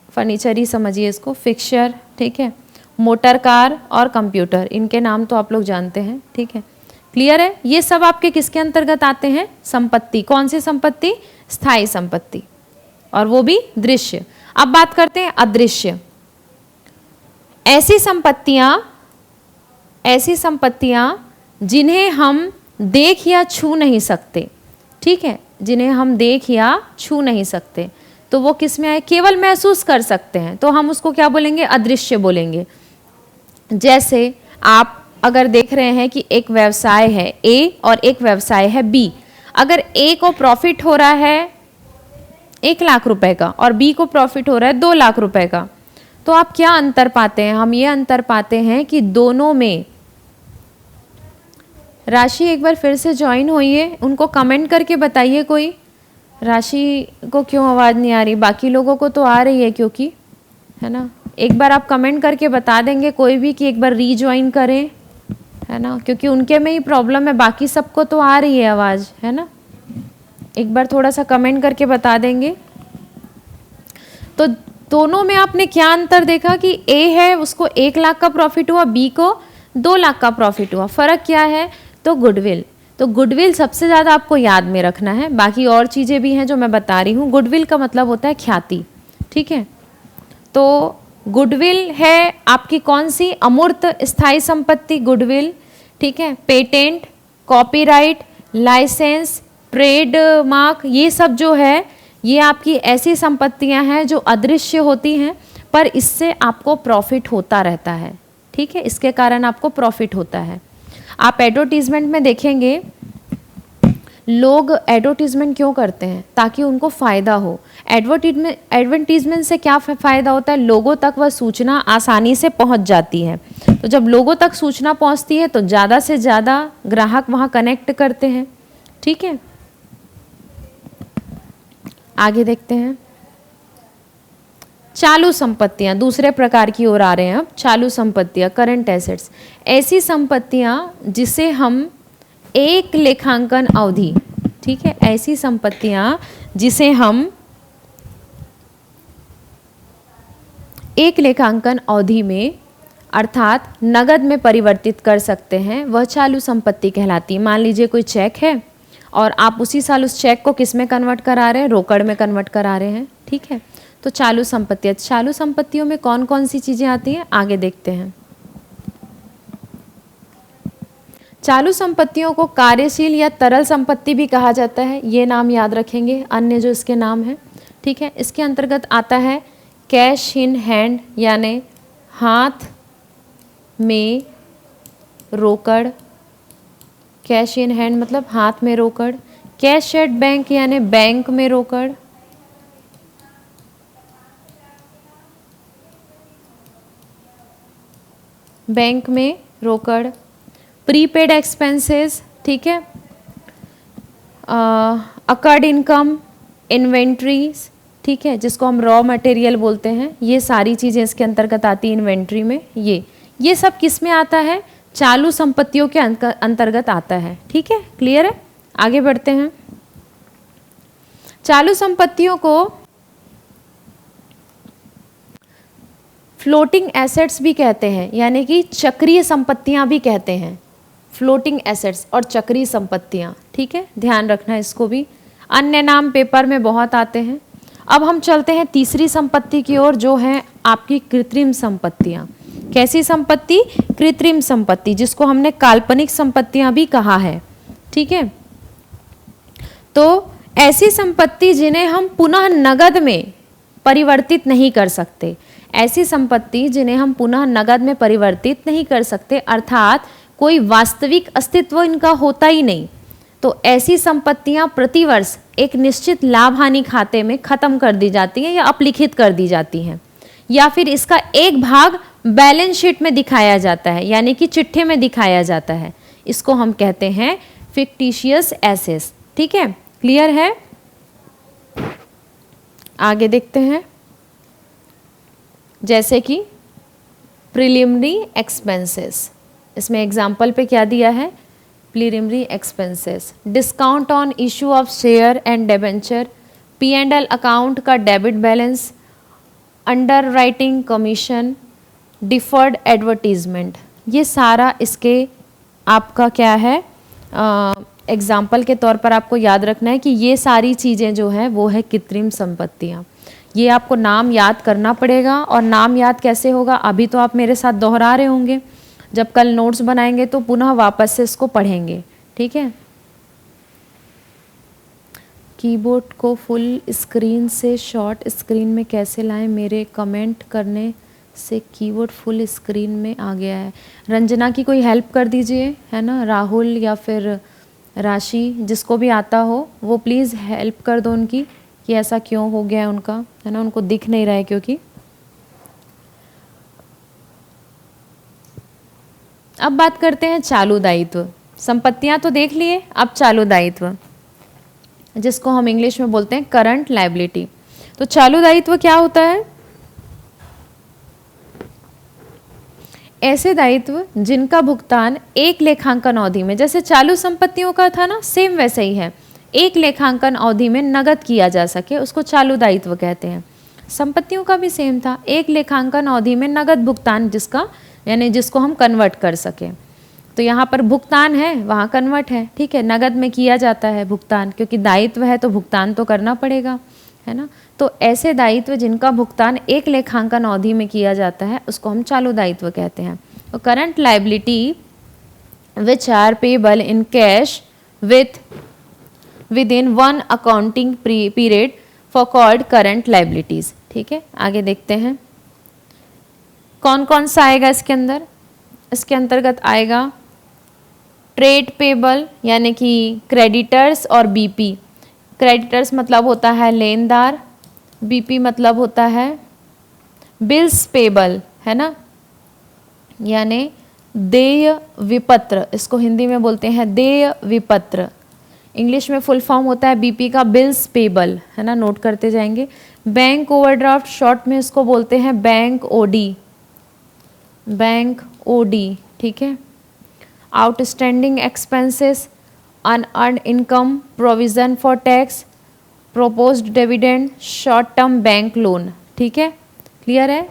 Speaker 1: फर्नीचर ही समझिए इसको, फिक्सचर, ठीक है, मोटर कार और कंप्यूटर, इनके नाम तो आप लोग जानते हैं। ठीक है, क्लियर है? ये सब आपके किसके अंतर्गत आते हैं? संपत्ति। कौन सी संपत्ति? स्थायी संपत्ति, और वो भी दृश्य। अब बात करते हैं अदृश्य। ऐसी संपत्तियां जिन्हें हम देख या छू नहीं सकते, ठीक है, जिन्हें हम देख या छू नहीं सकते, तो वो किस में आए? केवल महसूस कर सकते हैं, तो हम उसको क्या बोलेंगे? अदृश्य बोलेंगे। जैसे आप अगर देख रहे हैं कि एक व्यवसाय है ए और एक व्यवसाय है बी, अगर ए को प्रॉफिट हो रहा है 1 लाख रुपए का और बी को प्रॉफिट हो रहा है 2 लाख रुपए का, तो आप क्या अंतर पाते हैं? हम ये अंतर पाते हैं कि दोनों में राशि एक बार फिर से ज्वाइन होइए, उनको कमेंट करके बताइए कोई, राशि को क्यों आवाज़ नहीं आ रही? बाकी लोगों को तो आ रही है, क्योंकि है ना, एक बार आप कमेंट करके बता देंगे कोई भी कि एक बार रीज्वाइन करें, है ना, क्योंकि उनके में ही प्रॉब्लम है, बाकी सबको तो आ रही है आवाज़, है ना। एक बार थोड़ा सा कमेंट करके बता देंगे। तो दोनों में आपने क्या अंतर देखा कि ए है उसको 1 लाख का प्रॉफिट हुआ, बी को 2 लाख का प्रॉफिट हुआ। फ़र्क क्या है? तो गुडविल। तो गुडविल सबसे ज़्यादा आपको याद में रखना है, बाकी और चीज़ें भी हैं जो मैं बता रही हूँ। गुडविल का मतलब होता है ख्याति, ठीक है। तो गुडविल है आपकी कौन सी? अमूर्त स्थायी संपत्ति, गुडविल, ठीक है। पेटेंट, कॉपीराइट, लाइसेंस, ट्रेडमार्क, ये सब जो है ये आपकी ऐसी संपत्तियां हैं जो अदृश्य होती हैं, पर इससे आपको प्रॉफिट होता रहता है, ठीक है, इसके कारण आपको प्रॉफिट होता है। आप एडवर्टीजमेंट में देखेंगे लोग एडवर्टीजमेंट क्यों करते हैं? ताकि उनको फ़ायदा हो। एडवर्टीजमेंट से क्या फ़ायदा होता है? लोगों तक वह सूचना आसानी से पहुंच जाती है। तो जब लोगों तक सूचना पहुंचती है तो ज़्यादा से ज़्यादा ग्राहक वहां कनेक्ट करते हैं, ठीक है। आगे देखते हैं, चालू संपत्तियां, दूसरे प्रकार की ओर आ रहे हैं अब। चालू संपत्तियां, करंट एसेट्स, ऐसी संपत्तियां जिसे हम एक लेखांकन अवधि, ठीक है, ऐसी संपत्तियां जिसे हम एक लेखांकन अवधि में अर्थात नगद में परिवर्तित कर सकते हैं, वह चालू संपत्ति कहलाती है। मान लीजिए कोई चेक है और आप उसी साल उस चेक को किस में कन्वर्ट करा रहे हैं? रोकड़ में कन्वर्ट करा रहे हैं, ठीक है। तो चालू संपत्तियां, चालू संपत्तियों में कौन कौन सी चीजें आती हैं? आगे देखते हैं। चालू संपत्तियों को कार्यशील या तरल संपत्ति भी कहा जाता है, ये नाम याद रखेंगे, अन्य जो इसके नाम हैं, ठीक है। इसके अंतर्गत आता है कैश इन हैंड, यानी हाथ में रोकड़। कैश इन हैंड मतलब हाथ में रोकड़। कैश एट बैंक यानी बैंक में रोकड़। बैंक में रोकड़। प्रीपेड एक्सपेंसेस, ठीक है। अकर्ड इनकम, इन्वेंट्रीज, ठीक है, जिसको हम रॉ मटेरियल बोलते हैं। ये सारी चीज़ें इसके अंतर्गत आती है इन्वेंट्री में। ये सब किस में आता है? चालू संपत्तियों के अंतर्गत आता है। ठीक है, क्लियर है? आगे बढ़ते हैं। चालू संपत्तियों को फ्लोटिंग एसेट्स भी कहते हैं, यानी कि चक्रीय संपत्तियां भी कहते हैं। फ्लोटिंग एसेट्स और चक्रीय संपत्तियां, ठीक है, ध्यान रखना इसको भी। अन्य नाम पेपर में बहुत आते हैं। अब हम चलते हैं तीसरी संपत्ति की ओर, जो है आपकी कृत्रिम संपत्तियां। कैसी संपत्ति? कृत्रिम संपत्ति, जिसको हमने काल्पनिक संपत्तियां भी कहा है। ठीक है, तो ऐसी संपत्ति जिन्हें हम पुनः नगद में परिवर्तित नहीं कर सकते। ऐसी संपत्ति जिन्हें हम पुनः नगद में परिवर्तित नहीं कर सकते, अर्थात कोई वास्तविक अस्तित्व इनका होता ही नहीं। तो ऐसी संपत्तियां प्रतिवर्ष एक निश्चित लाभ हानि खाते में खत्म कर दी जाती हैं या अपलिखित कर दी जाती हैं, या फिर इसका एक भाग बैलेंस शीट में दिखाया जाता है, यानी कि चिट्ठे में दिखाया जाता है। इसको हम कहते हैं फिक्टिशियस एसेट्स। ठीक है, क्लियर है? आगे देखते हैं, जैसे कि प्रिलिमिनरी एक्सपेंसेस। इसमें एग्जाम्पल पे क्या दिया है? Preliminary expenses, discount on issue of share and debenture, P&L account का debit balance, underwriting commission, deferred advertisement. ये सारा इसके आपका क्या है? एग्जाम्पल के तौर पर आपको याद रखना है कि ये सारी चीज़ें जो हैं वो है कृत्रिम संपत्तियाँ। ये आपको नाम याद करना पड़ेगा। और नाम याद कैसे होगा? अभी तो आप मेरे साथ दोहरा रहे होंगे, जब कल नोट्स बनाएंगे तो पुनः वापस से इसको पढ़ेंगे। ठीक है, कीबोर्ड को फुल स्क्रीन से शॉर्ट स्क्रीन में कैसे लाएं? मेरे कमेंट करने से कीबोर्ड फुल स्क्रीन में आ गया है। रंजना की कोई हेल्प कर दीजिए, है ना? राहुल या फिर राशि, जिसको भी आता हो वो प्लीज़ हेल्प कर दो उनकी, कि ऐसा क्यों हो गया है उनका, है ना? उनको दिख नहीं रहा है क्योंकि। अब बात करते हैं चालू दायित्व। संपत्तियां तो देख लिए, अब चालू दायित्व, जिसको हम इंग्लिश में बोलते हैं करंट लायबिलिटी। तो चालू दायित्व क्या होता है? ऐसे दायित्व जिनका भुगतान एक लेखांकन अवधि में, जैसे चालू संपत्तियों का था ना, सेम वैसे ही है, एक लेखांकन अवधि में नगद किया जा सके, उसको चालू दायित्व कहते हैं। संपत्तियों का भी सेम था, एक लेखांकन अवधि में नगद भुगतान, जिसका यानी जिसको हम कन्वर्ट कर सकें। तो यहाँ पर भुगतान है, वहाँ कन्वर्ट है। ठीक है, नगद में किया जाता है भुगतान, क्योंकि दायित्व है तो भुगतान तो करना पड़ेगा, है ना? तो ऐसे दायित्व जिनका भुगतान एक लेखांकन अवधि में किया जाता है, उसको हम चालू दायित्व कहते हैं। तो current liability which are payable in cash within one accounting period for called current liabilities. ठीक है, आगे देखते हैं कौन कौन सा आएगा इसके अंदर। इसके अंतर्गत आएगा ट्रेड पेबल, यानी कि क्रेडिटर्स और बीपी। क्रेडिटर्स मतलब होता है लेनदार, बीपी मतलब होता है बिल्स पेबल, है ना, यानी देय विपत्र। इसको हिंदी में बोलते हैं देय विपत्र। इंग्लिश में फुल फॉर्म होता है बीपी का बिल्स पेबल, है ना, नोट करते जाएंगे। बैंक ओवरड्राफ्ट, शॉर्ट में इसको बोलते हैं बैंक ओडी, बैंक ओडी। ठीक है, outstanding expenses, unearned income, provision for tax, proposed dividend, short term bank loan. ठीक है, क्लियर है?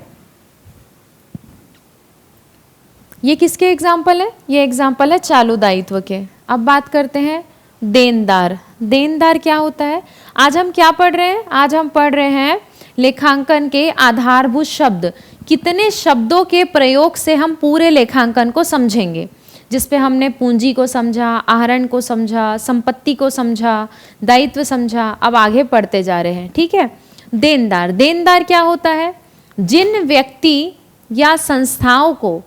Speaker 1: ये किसके एग्जाम्पल है? ये एग्जाम्पल है चालू दायित्व के। अब बात करते हैं देनदार। देनदार क्या होता है? आज हम क्या पढ़ रहे हैं? आज हम पढ़ रहे हैं लेखांकन के आधारभूत शब्द। कितने शब्दों के प्रयोग से हम पूरे लेखांकन को समझेंगे, जिसपे हमने पूंजी को समझा, आहरण को समझा, संपत्ति को समझा, दायित्व समझा। अब आगे पढ़ते जा रहे हैं। ठीक है, देनदार। देनदार क्या होता है? जिन व्यक्ति या संस्थाओं को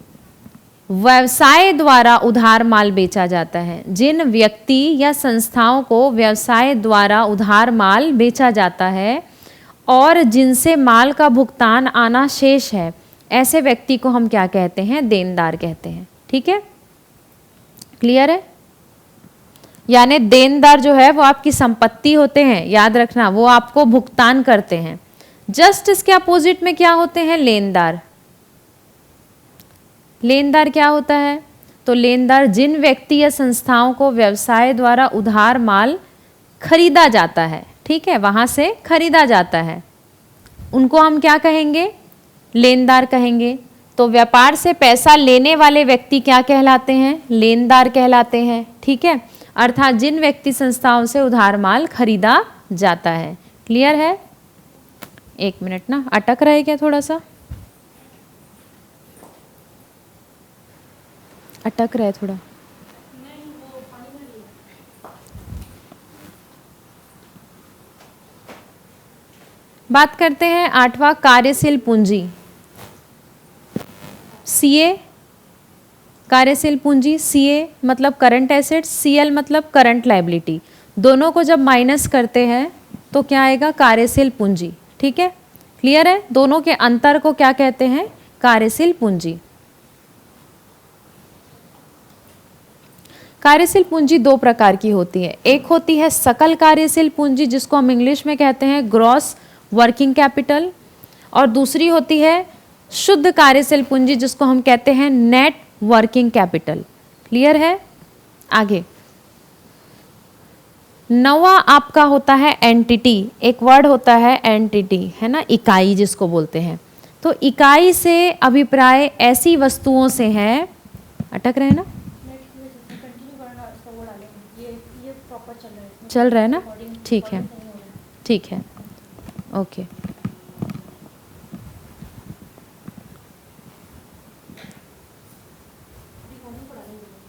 Speaker 1: व्यवसाय द्वारा उधार माल बेचा जाता है, जिन व्यक्ति या संस्थाओं को व्यवसाय द्वारा उधार माल बेचा जाता है और जिनसे माल का भुगतान आना शेष है, ऐसे व्यक्ति को हम क्या कहते हैं? देनदार कहते हैं। ठीक है, क्लियर है? यानी देनदार जो है वो आपकी संपत्ति होते हैं, याद रखना, वो आपको भुगतान करते हैं। जस्ट इसके अपोजिट में क्या होते हैं? लेनदार। लेनदार क्या होता है? तो लेनदार जिन व्यक्ति या संस्थाओं को व्यवसाय द्वारा उधार माल खरीदा जाता है, ठीक है, वहां से खरीदा जाता है, उनको हम क्या कहेंगे? लेनदार कहेंगे। तो व्यापार से पैसा लेने वाले व्यक्ति क्या कहलाते हैं? लेनदार कहलाते हैं, ठीक है, अर्थात जिन व्यक्ति संस्थाओं से उधार माल खरीदा जाता है। क्लियर है? एक मिनट ना, अटक रहा है क्या? थोड़ा सा अटक रहा है थोड़ा। बात करते हैं 8वां, कार्यशील पूंजी। सीए, कार्यशील पूंजी, सीए मतलब करंट एसेट्स, सीएल मतलब करंट लायबिलिटी, दोनों को जब माइनस करते हैं तो क्या आएगा? कार्यशील पूंजी। ठीक है, क्लियर है? दोनों के अंतर को क्या कहते हैं? कार्यशील पूंजी। कार्यशील पूंजी दो प्रकार की होती है, एक होती है सकल कार्यशील पूंजी जिसको हम इंग्लिश में कहते हैं ग्रॉस वर्किंग कैपिटल, और दूसरी होती है शुद्ध कार्यशील पूंजी जिसको हम कहते हैं नेट वर्किंग कैपिटल। क्लियर है? आगे 9वां आपका होता है एंटिटी। एक वर्ड होता है एंटिटी, है ना, इकाई जिसको बोलते हैं। तो इकाई से अभिप्राय ऐसी वस्तुओं से है, अटक रहे हैं ना, चल रहा है ना, ठीक है, ठीक है, ओके।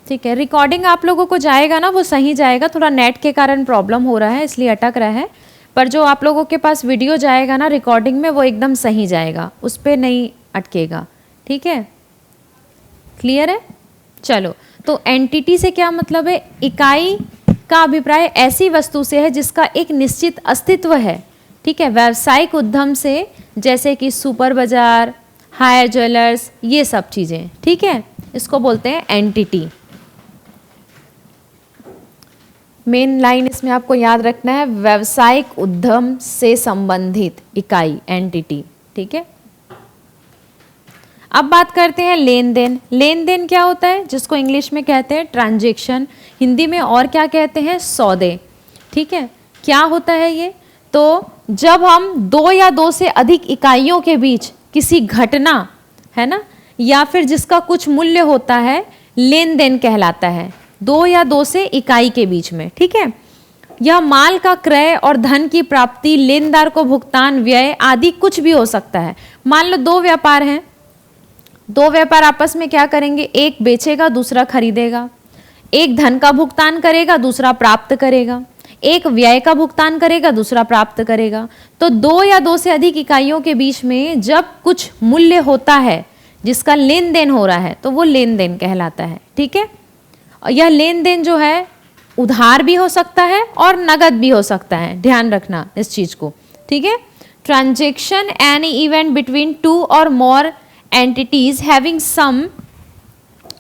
Speaker 1: ठीक है, रिकॉर्डिंग आप लोगों को जाएगा ना, वो सही जाएगा, थोड़ा नेट के कारण प्रॉब्लम हो रहा है इसलिए अटक रहा है, पर जो आप लोगों के पास वीडियो जाएगा ना रिकॉर्डिंग में, वो एकदम सही जाएगा, उस पर नहीं अटकेगा। ठीक है, क्लियर है? चलो, तो एंटिटी से क्या मतलब है? इकाई का अभिप्राय ऐसी वस्तु से है जिसका एक निश्चित अस्तित्व है। ठीक है, व्यावसायिक उद्यम से, जैसे कि सुपर बाजार, हायर ज्वेलर्स, ये सब चीजें। ठीक है, इसको बोलते हैं एंटिटी। मेन लाइन इसमें आपको याद रखना है, व्यावसायिक उद्यम से संबंधित इकाई, एंटिटी। ठीक है, अब बात करते हैं लेन देन। लेन देन क्या होता है? जिसको इंग्लिश में कहते हैं ट्रांजैक्शन, हिंदी में और क्या कहते हैं? सौदे। ठीक है, क्या होता है ये? तो जब हम दो या दो से अधिक इकाइयों के बीच किसी घटना, है ना, या फिर जिसका कुछ मूल्य होता है, लेन देन कहलाता है, दो या दो से इकाई के बीच में। ठीक है, यह माल का क्रय और धन की प्राप्ति, लेनदार को भुगतान, व्यय आदि कुछ भी हो सकता है। मान लो दो व्यापार हैं, दो व्यापार आपस में क्या करेंगे? एक बेचेगा, दूसरा खरीदेगा, एक धन का भुगतान करेगा, दूसरा प्राप्त करेगा, एक व्यय का भुगतान करेगा, दूसरा प्राप्त करेगा। तो दो या दो से अधिक इकाइयों के बीच में जब कुछ मूल्य होता है जिसका लेन देन हो रहा है, तो वो लेन देन कहलाता है। ठीक है, यह लेन देन जो है उधार भी हो सकता है और नगद भी हो सकता है, ध्यान रखना इस चीज को। ठीक है, transaction any event between two और मोर entities having some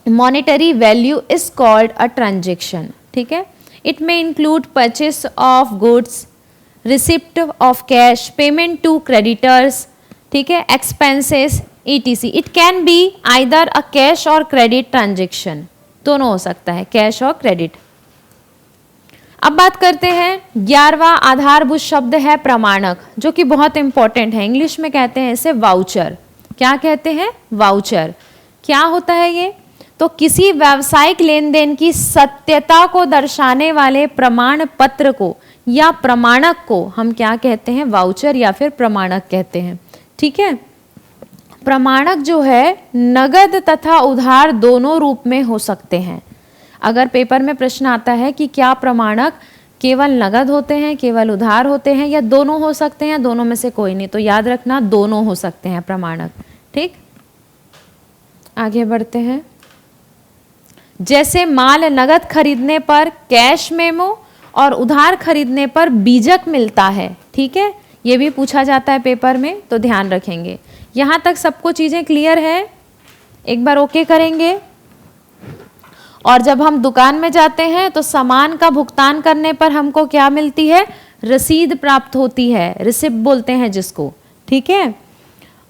Speaker 1: monetary value is called a transaction. ठीक है, it may include purchase of goods, receipt of cash, payment to creditors, ठीक है, expenses etc. It can be either a cash or credit transaction, दोनों हो सकता है, कैश और क्रेडिट। अब बात करते हैं 11वां आधारभूत शब्द है प्रमाणक, जो कि बहुत इंपॉर्टेंट है, इंग्लिश में कहते हैं इसे वाउचर। क्या कहते हैं? वाउचर। क्या होता है ये? तो किसी व्यावसायिक लेन देन की सत्यता को दर्शाने वाले प्रमाण पत्र को या प्रमाणक को हम क्या कहते हैं? वाउचर या फिर प्रमाणक कहते हैं। ठीक है, प्रमाणक जो है नगद तथा उधार दोनों रूप में हो सकते हैं। अगर पेपर में प्रश्न आता है कि क्या प्रमाणक केवल नगद होते हैं, केवल उधार होते हैं, या दोनों हो सकते हैं, दोनों में से कोई नहीं, तो याद रखना दोनों हो सकते हैं प्रमाणक। ठीक, आगे बढ़ते हैं। जैसे माल नगद खरीदने पर कैश मेमो और उधार खरीदने पर बीजक मिलता है। ठीक है, ये भी पूछा जाता है पेपर में, तो ध्यान रखेंगे। यहां तक सबको चीजें क्लियर है? एक बार ओके करेंगे। और जब हम दुकान में जाते हैं तो सामान का भुगतान करने पर हमको क्या मिलती है, रसीद प्राप्त होती है, रिसिप्ट बोलते हैं जिसको, ठीक है।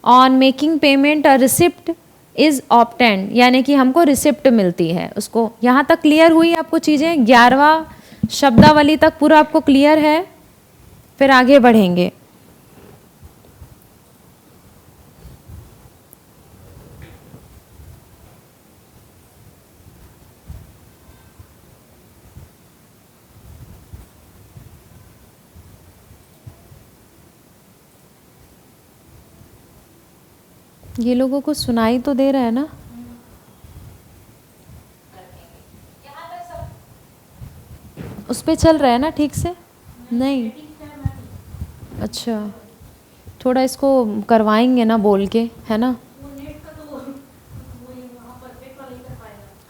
Speaker 1: On making payment a receipt is obtained, यानी कि हमको रिसिप्ट मिलती है उसको। यहाँ तक क्लियर हुई आपको चीज़ें, 11वां शब्दावली तक पूरा आपको क्लियर है। फिर आगे बढ़ेंगे। ये लोगों को सुनाई तो दे रहा है ना? उस पे चल रहा है ना ठीक से? नहीं, अच्छा, थोड़ा इसको करवाएंगे ना बोल के, है ना?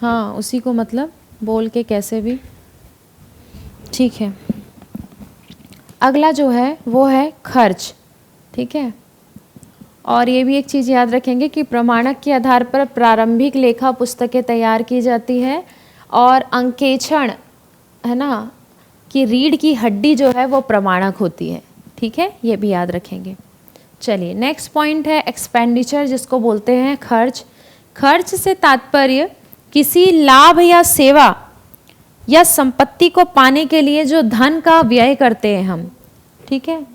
Speaker 1: हाँ, उसी को मतलब बोल के कैसे भी, ठीक है। अगला जो है वो है खर्च, ठीक है। और ये भी एक चीज़ याद रखेंगे कि प्रमाणक के आधार पर प्रारंभिक लेखा पुस्तकें तैयार की जाती है और अंकेक्षण, है ना, कि रीढ़ की हड्डी जो है वो प्रमाणक होती है, ठीक है, ये भी याद रखेंगे। चलिए नेक्स्ट पॉइंट है एक्सपेंडिचर, जिसको बोलते हैं खर्च। खर्च से तात्पर्य किसी लाभ या सेवा या संपत्ति को पाने के लिए जो धन का व्यय करते हैं हम, ठीक है,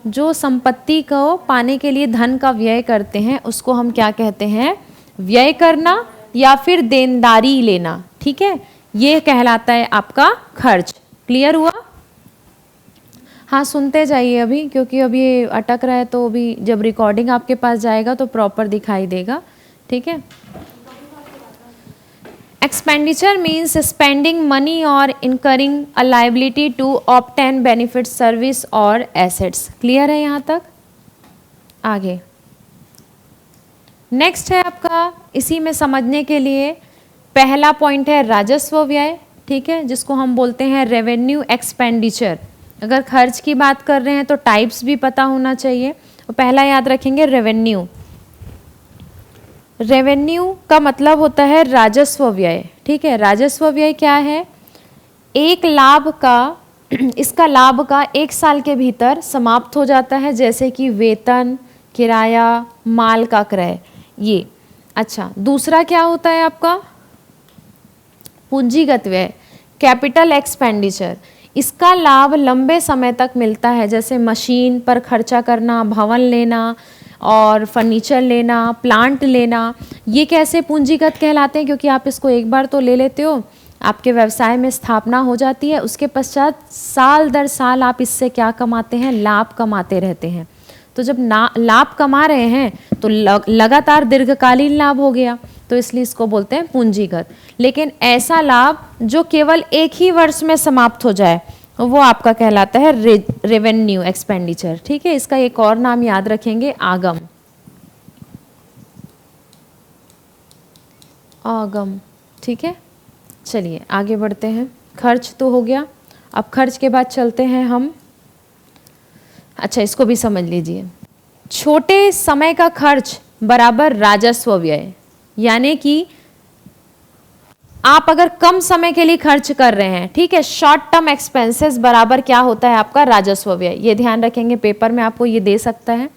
Speaker 1: जो संपत्ति को पाने के लिए धन का व्यय करते हैं उसको हम क्या कहते हैं, व्यय करना या फिर देनदारी लेना, ठीक है, ये कहलाता है आपका खर्च। क्लियर हुआ? हाँ, सुनते जाइए अभी, क्योंकि अभी ये अटक रहा है, तो अभी जब रिकॉर्डिंग आपके पास जाएगा तो प्रॉपर दिखाई देगा, ठीक है। एक्सपेंडिचर मीन्स स्पेंडिंग मनी और incurring a liability to obtain benefit service और एसेट्स। क्लियर है यहाँ तक? आगे नेक्स्ट है आपका, इसी में समझने के लिए पहला पॉइंट है राजस्व व्यय, ठीक है, जिसको हम बोलते हैं रेवेन्यू एक्सपेंडिचर। अगर खर्च की बात कर रहे हैं तो टाइप्स भी पता होना चाहिए। तो पहला याद रखेंगे रेवेन्यू। रेवेन्यू का मतलब होता है राजस्व व्यय, ठीक है। राजस्व व्यय क्या है? एक लाभ का इसका लाभ का एक साल के भीतर समाप्त हो जाता है, जैसे कि वेतन, किराया, माल का क्रय, ये। अच्छा, दूसरा क्या होता है आपका? पूंजीगत व्यय, कैपिटल एक्सपेंडिचर। इसका लाभ लंबे समय तक मिलता है, जैसे मशीन पर खर्चा करना, भवन लेना और फर्नीचर लेना, प्लांट लेना। ये कैसे पूंजीगत कहलाते हैं? क्योंकि आप इसको एक बार तो ले लेते हो, आपके व्यवसाय में स्थापना हो जाती है, उसके पश्चात साल दर साल आप इससे क्या कमाते हैं? लाभ कमाते रहते हैं। तो जब लाभ कमा रहे हैं तो लगातार दीर्घकालीन लाभ हो गया, तो इसलिए इसको बोलते हैं पूंजीगत। लेकिन ऐसा लाभ जो केवल एक ही वर्ष में समाप्त हो जाए, वो आपका कहलाता है रेवेन्यू एक्सपेंडिचर, ठीक है। इसका एक और नाम याद रखेंगे, आगम। आगम, ठीक है। चलिए आगे बढ़ते हैं। खर्च तो हो गया, अब खर्च के बाद चलते हैं हम, अच्छा इसको भी समझ लीजिए। छोटे समय का खर्च बराबर राजस्व व्यय, यानी कि आप अगर कम समय के लिए खर्च कर रहे हैं, ठीक है, शॉर्ट टर्म एक्सपेंसेस बराबर क्या होता है आपका? राजस्व व्यय। ये ध्यान रखेंगे, पेपर में आपको ये दे सकता है।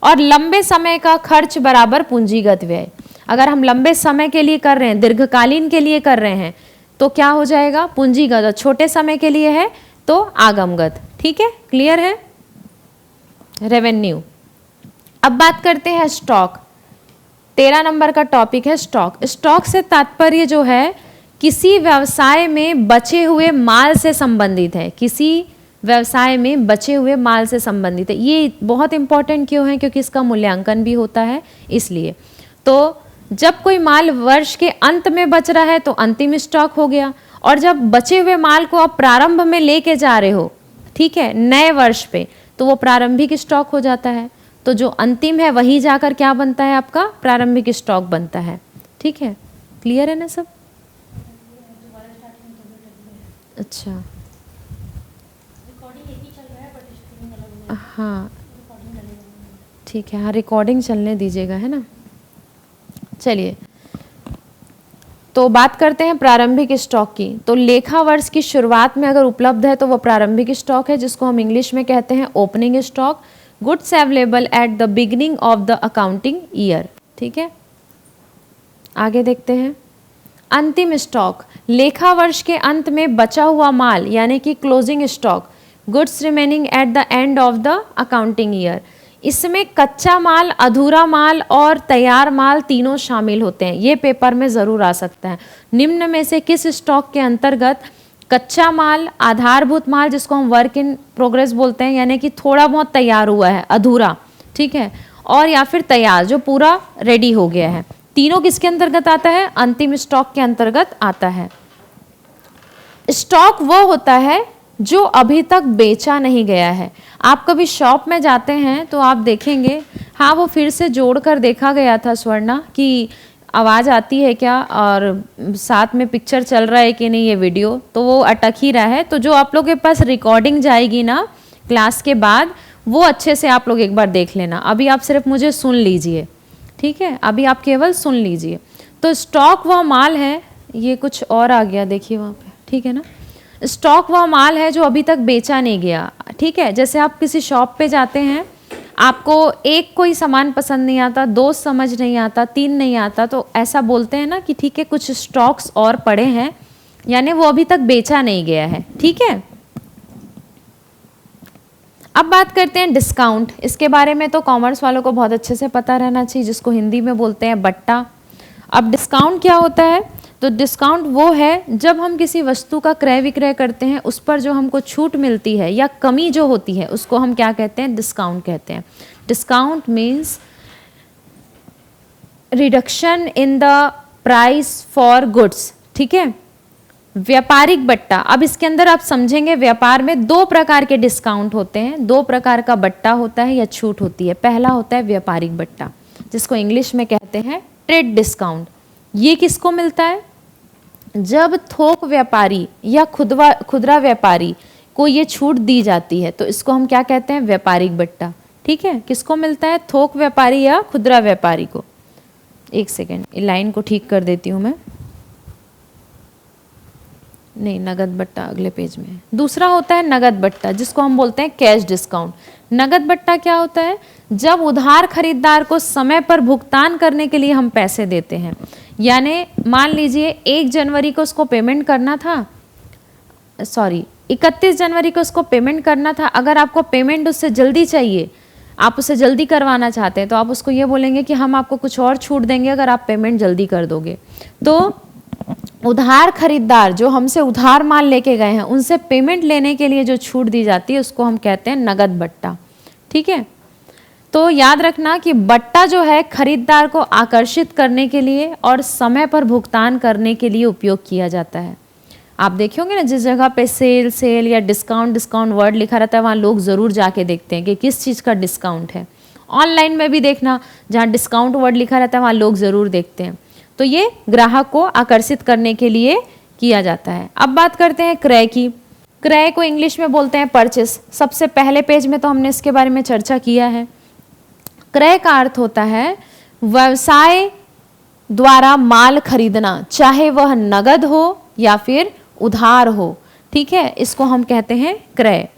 Speaker 1: और लंबे समय का खर्च बराबर पूंजीगत व्यय। अगर हम लंबे समय के लिए कर रहे हैं, दीर्घकालीन के लिए कर रहे हैं, तो क्या हो जाएगा? पूंजीगत। और छोटे समय के लिए है तो आगमगत, ठीक है। क्लियर है? रेवेन्यू। अब बात करते हैं स्टॉक। 13 नंबर का टॉपिक है स्टॉक। स्टॉक से तात्पर्य जो है किसी व्यवसाय में बचे हुए माल से संबंधित है, किसी व्यवसाय में बचे हुए माल से संबंधित है। ये बहुत इंपॉर्टेंट क्यों है? क्योंकि इसका मूल्यांकन भी होता है, इसलिए। तो जब कोई माल वर्ष के अंत में बच रहा है तो अंतिम स्टॉक हो गया, और जब बचे हुए माल को आप प्रारंभ में लेके जा रहे हो, ठीक है, नए वर्ष पे, तो वो प्रारंभिक स्टॉक हो जाता है। तो जो अंतिम है वही जाकर क्या बनता है आपका? प्रारंभिक स्टॉक बनता है, ठीक है। क्लियर है ना सब? अच्छा, हाँ ठीक है, हाँ रिकॉर्डिंग चलने दीजिएगा, है ना। चलिए, तो बात करते हैं प्रारंभिक स्टॉक की। तो लेखा वर्ष की शुरुआत में अगर उपलब्ध है तो वो प्रारंभिक स्टॉक है, जिसको हम इंग्लिश में कहते हैं opening stock. Goods available at the beginning of the accounting year. ठीक है, आगे देखते हैं। अंतिम स्टॉक, लेखा वर्ष के अंत में बचा हुआ माल यानी कि closing stock. Goods remaining at the end of the accounting year. इसमें कच्चा माल, अधूरा माल और तैयार माल तीनों शामिल होते हैं। ये पेपर में ज़रूर आ सकता है। निम्न में से किस स्टॉक के अंतर्गत कच्चा माल, आधारभूत माल जिसको हम वर्क इन प्रोग्रेस बोलते हैं, यानी कि थोड़ा बहुत तैयार हुआ है, अधूरा, ठीक है, और या फिर तैयार जो पूरा रेडी हो गया है, तीनों किसके अंतर्गत आता है? अंतिम स्टॉक के अंतर्गत आता है। स्टॉक वो होता है जो अभी तक बेचा नहीं गया है। आप कभी शॉप में जाते हैं तो आप देखेंगे, हाँ वो फिर से जोड़कर देखा गया था स्वर्णा कि आवाज़ आती है क्या और साथ में पिक्चर चल रहा है कि नहीं, ये वीडियो तो वो अटक ही रहा है। तो जो आप लोग के पास रिकॉर्डिंग जाएगी ना क्लास के बाद, वो अच्छे से आप लोग एक बार देख लेना। अभी आप सिर्फ मुझे सुन लीजिए, ठीक है, अभी आप केवल सुन लीजिए। तो स्टॉक वह माल है, ये कुछ और आ गया देखिए वहाँ पे, ठीक है ना। स्टॉक वह माल है जो अभी तक बेचा नहीं गया, ठीक है। जैसे आप किसी शॉप पे जाते हैं, आपको एक कोई सामान पसंद नहीं आता, दो समझ नहीं आता, तीन नहीं आता, तो ऐसा बोलते हैं ना कि ठीक है कुछ स्टॉक्स और पड़े हैं, यानी वो अभी तक बेचा नहीं गया है, ठीक है। अब बात करते हैं डिस्काउंट। इसके बारे में तो कॉमर्स वालों को बहुत अच्छे से पता रहना चाहिए, जिसको हिंदी में बोलते हैं बट्टा। अब डिस्काउंट क्या होता है? तो डिस्काउंट वो है जब हम किसी वस्तु का क्रय विक्रय करते हैं, उस पर जो हमको छूट मिलती है या कमी जो होती है, उसको हम क्या कहते हैं? डिस्काउंट कहते हैं। Discount means reduction in the price for goods, ठीक है। व्यापारिक बट्टा, अब इसके अंदर आप समझेंगे व्यापार में दो प्रकार के डिस्काउंट होते हैं, दो प्रकार का बट्टा होता है या छूट होती है। पहला होता है व्यापारिक बट्टा, जिसको इंग्लिश में कहते हैं ट्रेड डिस्काउंट। ये किसको मिलता है? जब थोक व्यापारी या खुदरा व्यापारी को ये छूट दी जाती है, तो इसको हम क्या कहते हैं? व्यापारिक बट्टा, ठीक है। किसको मिलता है? थोक व्यापारी या खुदरा व्यापारी को। एक सेकेंड, लाइन को ठीक कर देती हूँ मैं। नहीं, नगद बट्टा अगले पेज में है। दूसरा होता है नगद बट्टा, जिसको हम बोलते हैं कैश डिस्काउंट। नगद बट्टा क्या होता है? जब उधार खरीदार को समय पर भुगतान करने के लिए हम पैसे देते हैं, यानी मान लीजिए 1 जनवरी को उसको पेमेंट करना था, 31 जनवरी को उसको पेमेंट करना था। अगर आपको पेमेंट उससे जल्दी चाहिए, आप उसे जल्दी करवाना चाहते हैं, तो आप उसको ये बोलेंगे कि हम आपको कुछ और छूट देंगे अगर आप पेमेंट जल्दी कर दोगे। तो उधार खरीदार जो हमसे उधार माल लेके गए हैं, उनसे पेमेंट लेने के लिए जो छूट दी जाती है, उसको हम कहते हैं नगद बट्टा, ठीक है। तो याद रखना कि बट्टा जो है खरीदार को आकर्षित करने के लिए और समय पर भुगतान करने के लिए उपयोग किया जाता है। आप देखे होंगे ना, जिस जगह पे सेल या डिस्काउंट वर्ड लिखा रहता है, वहाँ लोग ज़रूर जाके देखते हैं कि किस चीज़ का डिस्काउंट है। ऑनलाइन में भी देखना, जहाँ डिस्काउंट वर्ड लिखा रहता है वहाँ लोग ज़रूर देखते हैं। तो ये ग्राहक को आकर्षित करने के लिए किया जाता है। अब बात करते हैं क्रय की। क्रय को इंग्लिश में बोलते हैं परचेस। सबसे पहले पेज में तो हमने इसके बारे में चर्चा किया है। क्रय का अर्थ होता है व्यवसाय द्वारा माल खरीदना, चाहे वह नगद हो या फिर उधार हो, ठीक है, इसको हम कहते हैं क्रय।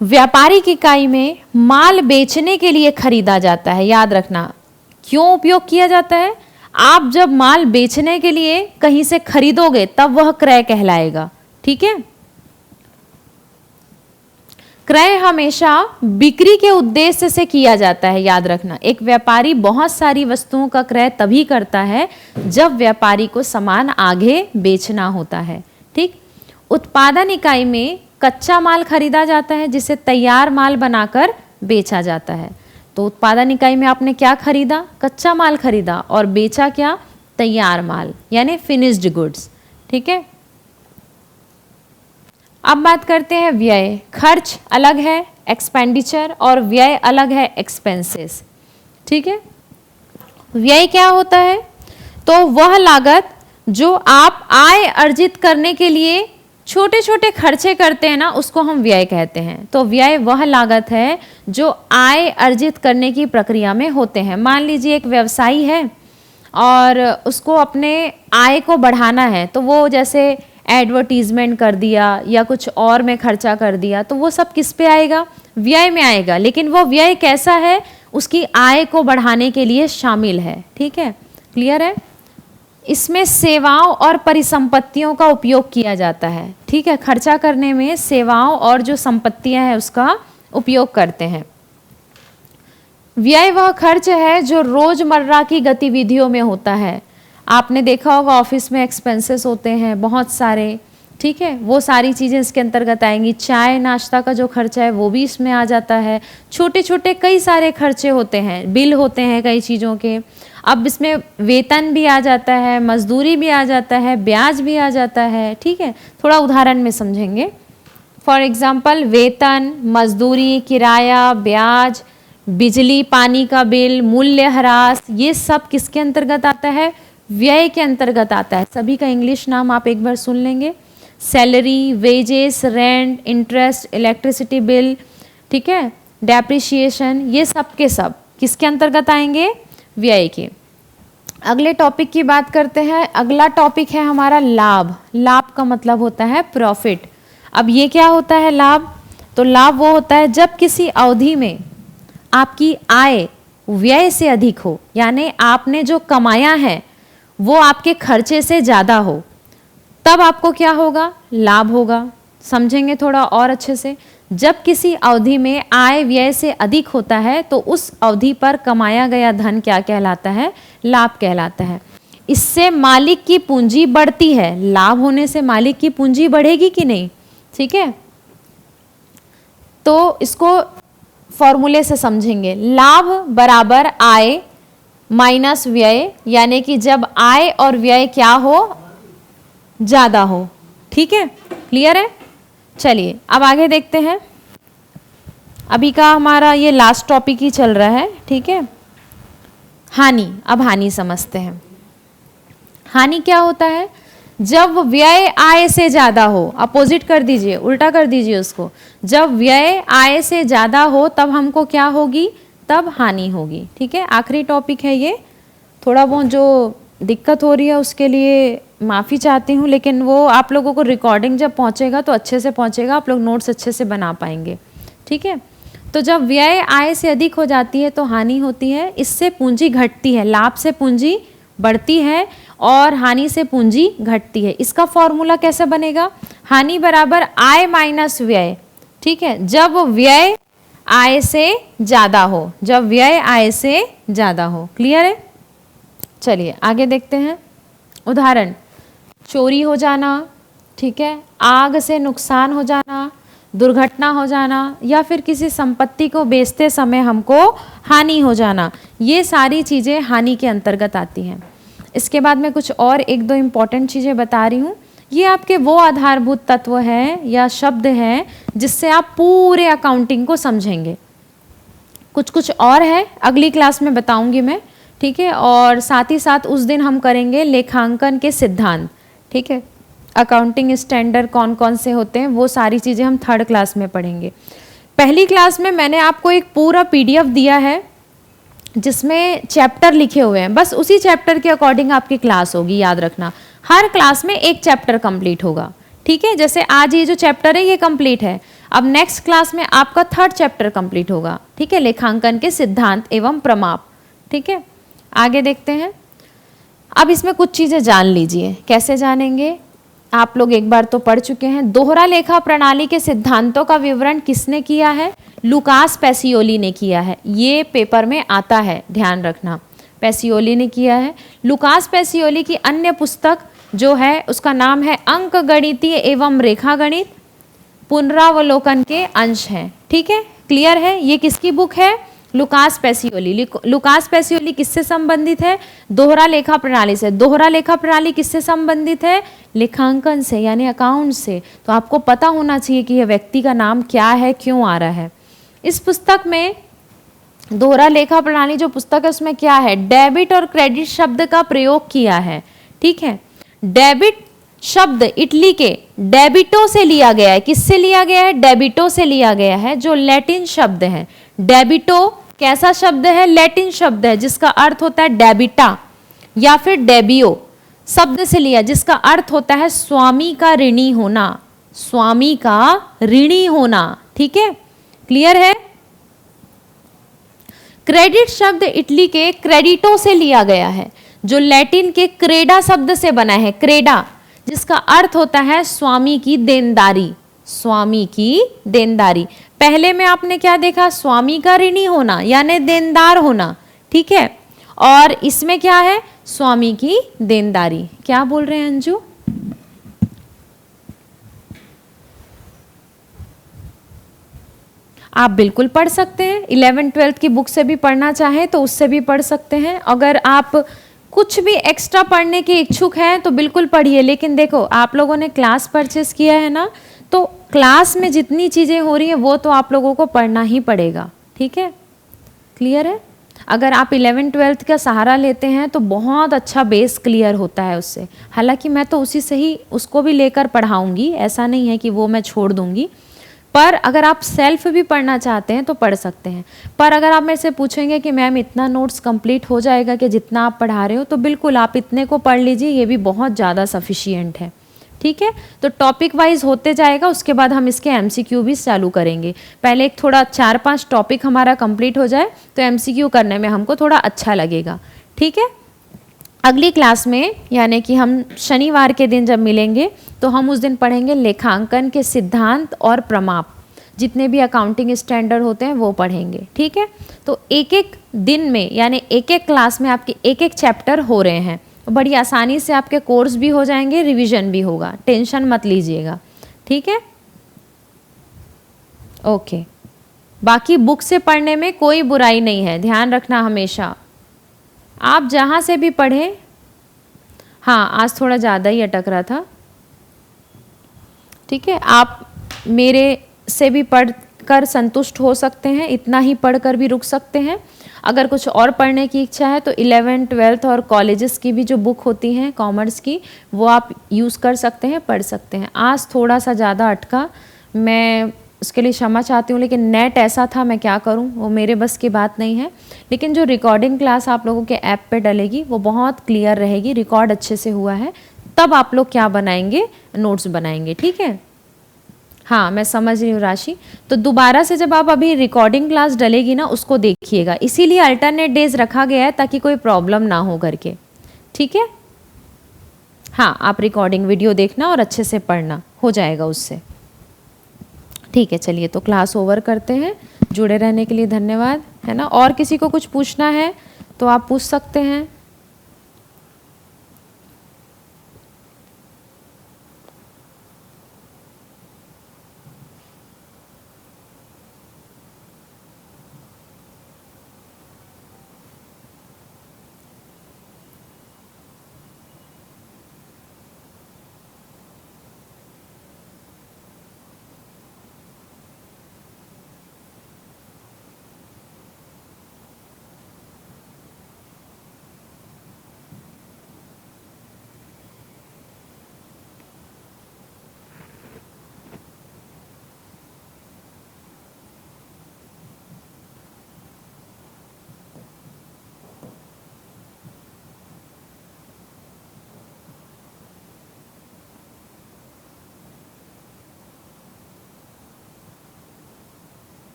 Speaker 1: व्यापारिक इकाई में माल बेचने के लिए खरीदा जाता है। याद रखना, क्यों उपयोग किया जाता है? आप जब माल बेचने के लिए कहीं से खरीदोगे तब वह क्रय कहलाएगा, ठीक है। क्रय हमेशा बिक्री के उद्देश्य से किया जाता है। याद रखना, एक व्यापारी बहुत सारी वस्तुओं का क्रय तभी करता है जब व्यापारी को सामान आगे बेचना होता है, ठीक। उत्पादन इकाई में कच्चा माल खरीदा जाता है, जिसे तैयार माल बनाकर बेचा जाता है। तो उत्पादन इकाई में आपने क्या खरीदा? कच्चा माल खरीदा, और बेचा क्या? तैयार माल, यानी फिनिश्ड गुड्स, ठीक है। अब बात करते हैं व्यय। खर्च अलग है एक्सपेंडिचर, और व्यय अलग है एक्सपेंसेस, ठीक है। व्यय क्या होता है? तो वह लागत जो आप आय अर्जित करने के लिए छोटे छोटे खर्चे करते हैं ना, उसको हम व्यय कहते हैं। तो व्यय वह लागत है जो आय अर्जित करने की प्रक्रिया में होते हैं। मान लीजिए एक व्यवसायी है, और उसको अपने आय को बढ़ाना है, तो वो जैसे एडवर्टीजमेंट कर दिया या कुछ और में खर्चा कर दिया, तो वो सब किस पे आएगा? व्यय में आएगा। लेकिन वो व्यय कैसा है? उसकी आय को बढ़ाने के लिए शामिल है। ठीक है, क्लियर है? इसमें सेवाओं और परिसंपत्तियों का उपयोग किया जाता है। ठीक है, खर्चा करने में सेवाओं और जो संपत्तियां हैं उसका उपयोग करते हैं। व्यय वह खर्च है जो रोजमर्रा की गतिविधियों में होता है। आपने देखा होगा ऑफिस में एक्सपेंसेस होते हैं बहुत सारे, ठीक है, वो सारी चीज़ें इसके अंतर्गत आएंगी। चाय नाश्ता का जो खर्चा है वो भी इसमें आ जाता है। छोटे छोटे कई सारे खर्चे होते हैं, बिल होते हैं कई चीज़ों के। अब इसमें वेतन भी आ जाता है, मजदूरी भी आ जाता है, ब्याज भी आ जाता है। ठीक है, थोड़ा उदाहरण में समझेंगे। फॉर एग्जाम्पल, वेतन, मजदूरी, किराया, ब्याज, बिजली पानी का बिल, मूल्यह्रास, ये सब किसके अंतर्गत आता है? व्यय के अंतर्गत आता है। सभी का इंग्लिश नाम आप एक बार सुन लेंगे। Salary, wages, rent, interest, electricity bill, ठीक है, डेप्रिसिएशन, ये सब के सब किसके अंतर्गत आएंगे? व्यय के। अगले टॉपिक की बात करते हैं। अगला टॉपिक है हमारा लाभ। लाभ का मतलब होता है प्रॉफिट। अब ये क्या होता है लाभ? तो लाभ वो होता है जब किसी अवधि में आपकी आय व्यय से अधिक हो, यानी आपने जो कमाया है वो आपके खर्चे से ज़्यादा हो, तब आपको क्या होगा? लाभ होगा। समझेंगे थोड़ा और अच्छे से। जब किसी अवधि में आय व्यय से अधिक होता है तो उस अवधि पर कमाया गया धन क्या कहलाता है? लाभ कहलाता है। इससे मालिक की पूंजी बढ़ती है। लाभ होने से मालिक की पूंजी बढ़ेगी कि नहीं? ठीक है, तो इसको फॉर्मूले से समझेंगे। लाभ बराबर आय माइनस व्यय, यानी कि जब आय और व्यय क्या हो? ज़्यादा हो। ठीक है, क्लियर है? चलिए अब आगे देखते हैं। अभी का हमारा ये लास्ट टॉपिक ही चल रहा है। ठीक है, हानि। अब हानि समझते हैं। हानि क्या होता है? जब व्यय आय से ज़्यादा हो, अपोजिट कर दीजिए, उल्टा कर दीजिए उसको। जब व्यय आय से ज़्यादा हो तब हमको क्या होगी? तब हानि होगी। ठीक है, आखिरी टॉपिक है ये। थोड़ा बहुत जो दिक्कत हो रही है उसके लिए माफ़ी चाहती हूँ, लेकिन वो आप लोगों को रिकॉर्डिंग जब पहुँचेगा तो अच्छे से पहुँचेगा, आप लोग नोट्स अच्छे से बना पाएंगे। ठीक है, तो जब व्यय आय से अधिक हो जाती है तो हानि होती है। इससे पूंजी घटती है। लाभ से पूंजी बढ़ती है और हानि से पूंजी घटती है। इसका फॉर्मूला कैसे बनेगा? हानि बराबर आय माइनस व्यय। ठीक है, जब व्यय आय से ज़्यादा हो, जब व्यय आय से ज़्यादा हो। क्लियर है? चलिए आगे देखते हैं। उदाहरण, चोरी हो जाना, ठीक है, आग से नुकसान हो जाना, दुर्घटना हो जाना, या फिर किसी संपत्ति को बेचते समय हमको हानि हो जाना, ये सारी चीज़ें हानि के अंतर्गत आती हैं। इसके बाद मैं कुछ और एक दो इम्पॉर्टेंट चीज़ें बता रही हूँ। ये आपके वो आधारभूत तत्व हैं या शब्द हैं जिससे आप पूरे अकाउंटिंग को समझेंगे। कुछ कुछ और है, अगली क्लास में बताऊंगी मैं। ठीक है, और साथ ही साथ उस दिन हम करेंगे लेखांकन के सिद्धांत। ठीक है, अकाउंटिंग स्टैंडर्ड कौन कौन से होते हैं वो सारी चीज़ें हम थर्ड क्लास में पढ़ेंगे। पहली क्लास में मैंने आपको एक पूरा PDF दिया है जिसमें चैप्टर लिखे हुए हैं। बस उसी चैप्टर के अकॉर्डिंग आपकी क्लास होगी, याद रखना। हर क्लास में एक चैप्टर कंप्लीट होगा। ठीक है, जैसे आज ये जो चैप्टर है ये कंप्लीट है, अब नेक्स्ट क्लास में आपका थर्ड चैप्टर कंप्लीट होगा। ठीक है, लेखांकन के सिद्धांत एवं प्रमाप। ठीक है, आगे देखते हैं। अब इसमें कुछ चीज़ें जान लीजिए। कैसे जानेंगे? आप लोग एक बार तो पढ़ चुके हैं। दोहरा लेखा प्रणाली के सिद्धांतों का विवरण किसने किया है? लुकास पेसियोली ने किया है। ये पेपर में आता है, ध्यान रखना, पेसियोली ने किया है। लुकास पेसियोली की अन्य पुस्तक जो है उसका नाम है अंक गणितीय एवं रेखा गणित, पुनरावलोकन के अंश हैं। ठीक है, क्लियर है? ये किसकी बुक है? Lucas Pacioli. लुकास पेसियोली किससे संबंधित है? दोहरा लेखा प्रणाली से। दोहरा लेखा प्रणाली किससे संबंधित है? लेखांकन से, यानी अकाउंट से। तो आपको पता होना चाहिए कि यह व्यक्ति का नाम क्या है, क्यों आ रहा है। इस पुस्तक में दोहरा लेखा प्रणाली जो पुस्तक है उसमें क्या है? डेबिट और क्रेडिट शब्द का प्रयोग किया है। ठीक है, डेबिट शब्द इटली के डेबिटो से लिया गया है। किससे लिया गया है? डेबिटो से लिया गया है, जो लैटिन शब्द है। डेबिटो कैसा शब्द है? लैटिन शब्द है जिसका अर्थ होता है डेबिटा। या फिर डेबियो शब्द से लिया, जिसका अर्थ होता है स्वामी का ऋणी होना, स्वामी का ऋणी होना। ठीक है, क्लियर है। क्रेडिट शब्द इटली के क्रेडिटो से लिया गया है, जो लैटिन के क्रेडा शब्द से बना है, क्रेडा, जिसका अर्थ होता है स्वामी की देनदारी, स्वामी की देनदारी। पहले में आपने क्या देखा, स्वामी का ऋणी होना यानी देनदार होना। ठीक है, और इसमें क्या है, स्वामी की देनदारी। क्या बोल रहे हैं अंजू? आप बिल्कुल पढ़ सकते हैं, 11th-12th की बुक से भी पढ़ना चाहें तो उससे भी पढ़ सकते हैं। अगर आप कुछ भी एक्स्ट्रा पढ़ने के इच्छुक हैं तो बिल्कुल पढ़िए, लेकिन देखो आप लोगों ने क्लास परचेस किया है ना, तो क्लास में जितनी चीज़ें हो रही हैं वो तो आप लोगों को पढ़ना ही पड़ेगा। ठीक है, क्लियर है। अगर आप 11th-12th का सहारा लेते हैं तो बहुत अच्छा बेस क्लियर होता है उससे। हालांकि मैं तो उसी से ही उसको भी लेकर पढ़ाऊंगी, ऐसा नहीं है कि वो मैं छोड़ दूंगी, पर अगर आप सेल्फ भी पढ़ना चाहते हैं तो पढ़ सकते हैं। पर अगर आप मेरे से पूछेंगे कि मैम इतना नोट्स कंप्लीट हो जाएगा कि जितना आप पढ़ा रहे हो, तो बिल्कुल आप इतने को पढ़ लीजिए, ये भी बहुत ज़्यादा सफिशियंट है। ठीक है, तो टॉपिक वाइज होते जाएगा, उसके बाद हम इसके एमसीक्यू भी चालू करेंगे। पहले एक थोड़ा 4-5 टॉपिक हमारा कंप्लीट हो जाए तो एमसीक्यू करने में हमको थोड़ा अच्छा लगेगा। ठीक है, अगली क्लास में यानी कि हम शनिवार के दिन जब मिलेंगे तो हम उस दिन पढ़ेंगे लेखांकन के सिद्धांत और प्रमाप, जितने भी अकाउंटिंग स्टैंडर्ड होते हैं वो पढ़ेंगे। ठीक है, तो एक एक दिन में यानी एक एक क्लास में आपके एक एक चैप्टर हो रहे हैं, बड़ी आसानी से आपके कोर्स भी हो जाएंगे, रिवीजन भी होगा, टेंशन मत लीजिएगा। ठीक है, ओके। बाकी बुक से पढ़ने में कोई बुराई नहीं है, ध्यान रखना हमेशा, आप जहाँ से भी पढ़ें। हाँ, आज थोड़ा ज़्यादा ही अटक रहा था। ठीक है, आप मेरे से भी पढ़ कर संतुष्ट हो सकते हैं, इतना ही पढ़कर भी रुक सकते हैं। अगर कुछ और पढ़ने की इच्छा है तो 11th-12th और कॉलेजेस की भी जो बुक होती हैं कॉमर्स की, वो आप यूज़ कर सकते हैं, पढ़ सकते हैं। आज थोड़ा सा ज़्यादा अटका, मैं उसके लिए क्षमा चाहती हूँ, लेकिन नेट ऐसा था, मैं क्या करूँ, वो मेरे बस की बात नहीं है। लेकिन जो रिकॉर्डिंग क्लास आप लोगों के ऐप पे डलेगी वो बहुत क्लियर रहेगी, रिकॉर्ड अच्छे से हुआ है, तब आप लोग क्या बनाएंगे, नोट्स बनाएंगे। ठीक है, हाँ मैं समझ रही हूँ राशि। तो दोबारा से जब आप अभी रिकॉर्डिंग क्लास डलेगी ना, उसको देखिएगा, इसीलिए अल्टरनेट डेज रखा गया है ताकि कोई प्रॉब्लम ना हो करके। ठीक है, हाँ आप रिकॉर्डिंग वीडियो देखना और अच्छे से पढ़ना, हो जाएगा उससे। ठीक है, चलिए तो क्लास ओवर करते हैं। जुड़े रहने के लिए धन्यवाद, है ना। और किसी को कुछ पूछना है तो आप पूछ सकते हैं।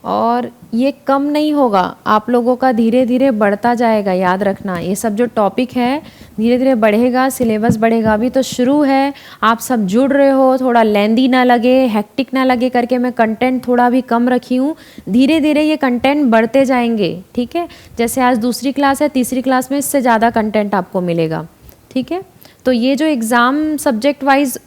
Speaker 1: और ये कम नहीं होगा, आप लोगों का धीरे धीरे बढ़ता जाएगा, याद रखना। ये सब जो टॉपिक है धीरे धीरे बढ़ेगा, सिलेबस बढ़ेगा, अभी तो शुरू है, आप सब जुड़ रहे हो, थोड़ा लेंदी ना लगे, हेक्टिक ना लगे करके मैं कंटेंट थोड़ा भी कम रखी हूँ। धीरे धीरे ये कंटेंट बढ़ते जाएंगे। ठीक है, जैसे आज दूसरी क्लास है, तीसरी क्लास में इससे ज़्यादा कंटेंट आपको मिलेगा। ठीक है, तो ये जो एग्ज़ाम सब्जेक्ट वाइज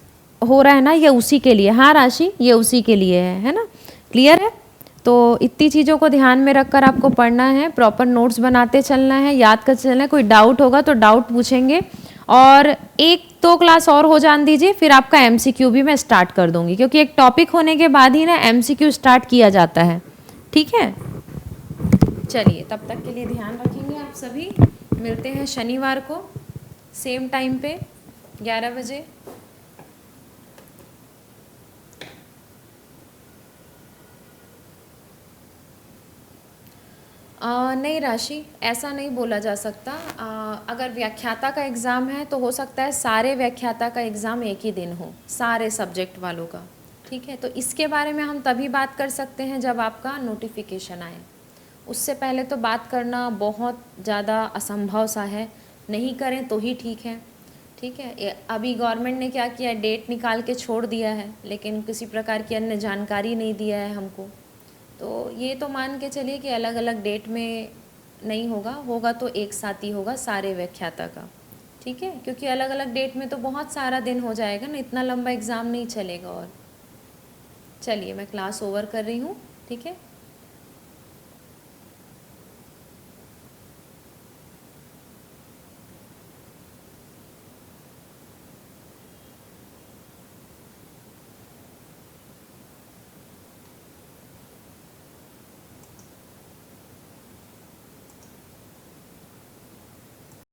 Speaker 1: हो रहा है ना, ये उसी के लिए। हाँ राशि, ये उसी के लिए है ना, क्लियर है। तो इतनी चीज़ों को ध्यान में रखकर आपको पढ़ना है, प्रॉपर नोट्स बनाते चलना है, याद कर चलना है। कोई डाउट होगा तो डाउट पूछेंगे, और 1-2 क्लास और हो जान दीजिए, फिर आपका एमसीक्यू भी मैं स्टार्ट कर दूंगी, क्योंकि एक टॉपिक होने के बाद ही ना एमसीक्यू स्टार्ट किया जाता है। ठीक है, चलिए तब तक के लिए ध्यान रखेंगे आप सभी। मिलते हैं शनिवार को सेम टाइम पे 11 बजे। नहीं राशि, ऐसा नहीं बोला जा सकता। अगर व्याख्याता का एग्ज़ाम है तो हो सकता है सारे व्याख्याता का एग्ज़ाम एक ही दिन हो, सारे सब्जेक्ट वालों का, ठीक है। तो इसके बारे में हम तभी बात कर सकते हैं जब आपका नोटिफिकेशन आए। उससे पहले तो बात करना बहुत ज़्यादा असंभव सा है, नहीं करें तो ही ठीक है, ठीक है। अभी गवर्नमेंट ने क्या किया, डेट निकाल के छोड़ दिया है, लेकिन किसी प्रकार की अन्य जानकारी नहीं दिया है हमको। तो ये तो मान के चलिए कि अलग अलग डेट में नहीं होगा, होगा तो एक साथ ही होगा सारे व्याख्याता का, ठीक है। क्योंकि अलग अलग डेट में तो बहुत सारा दिन हो जाएगा ना, इतना लंबा एग्ज़ाम नहीं चलेगा। और चलिए मैं क्लास ओवर कर रही हूँ, ठीक है।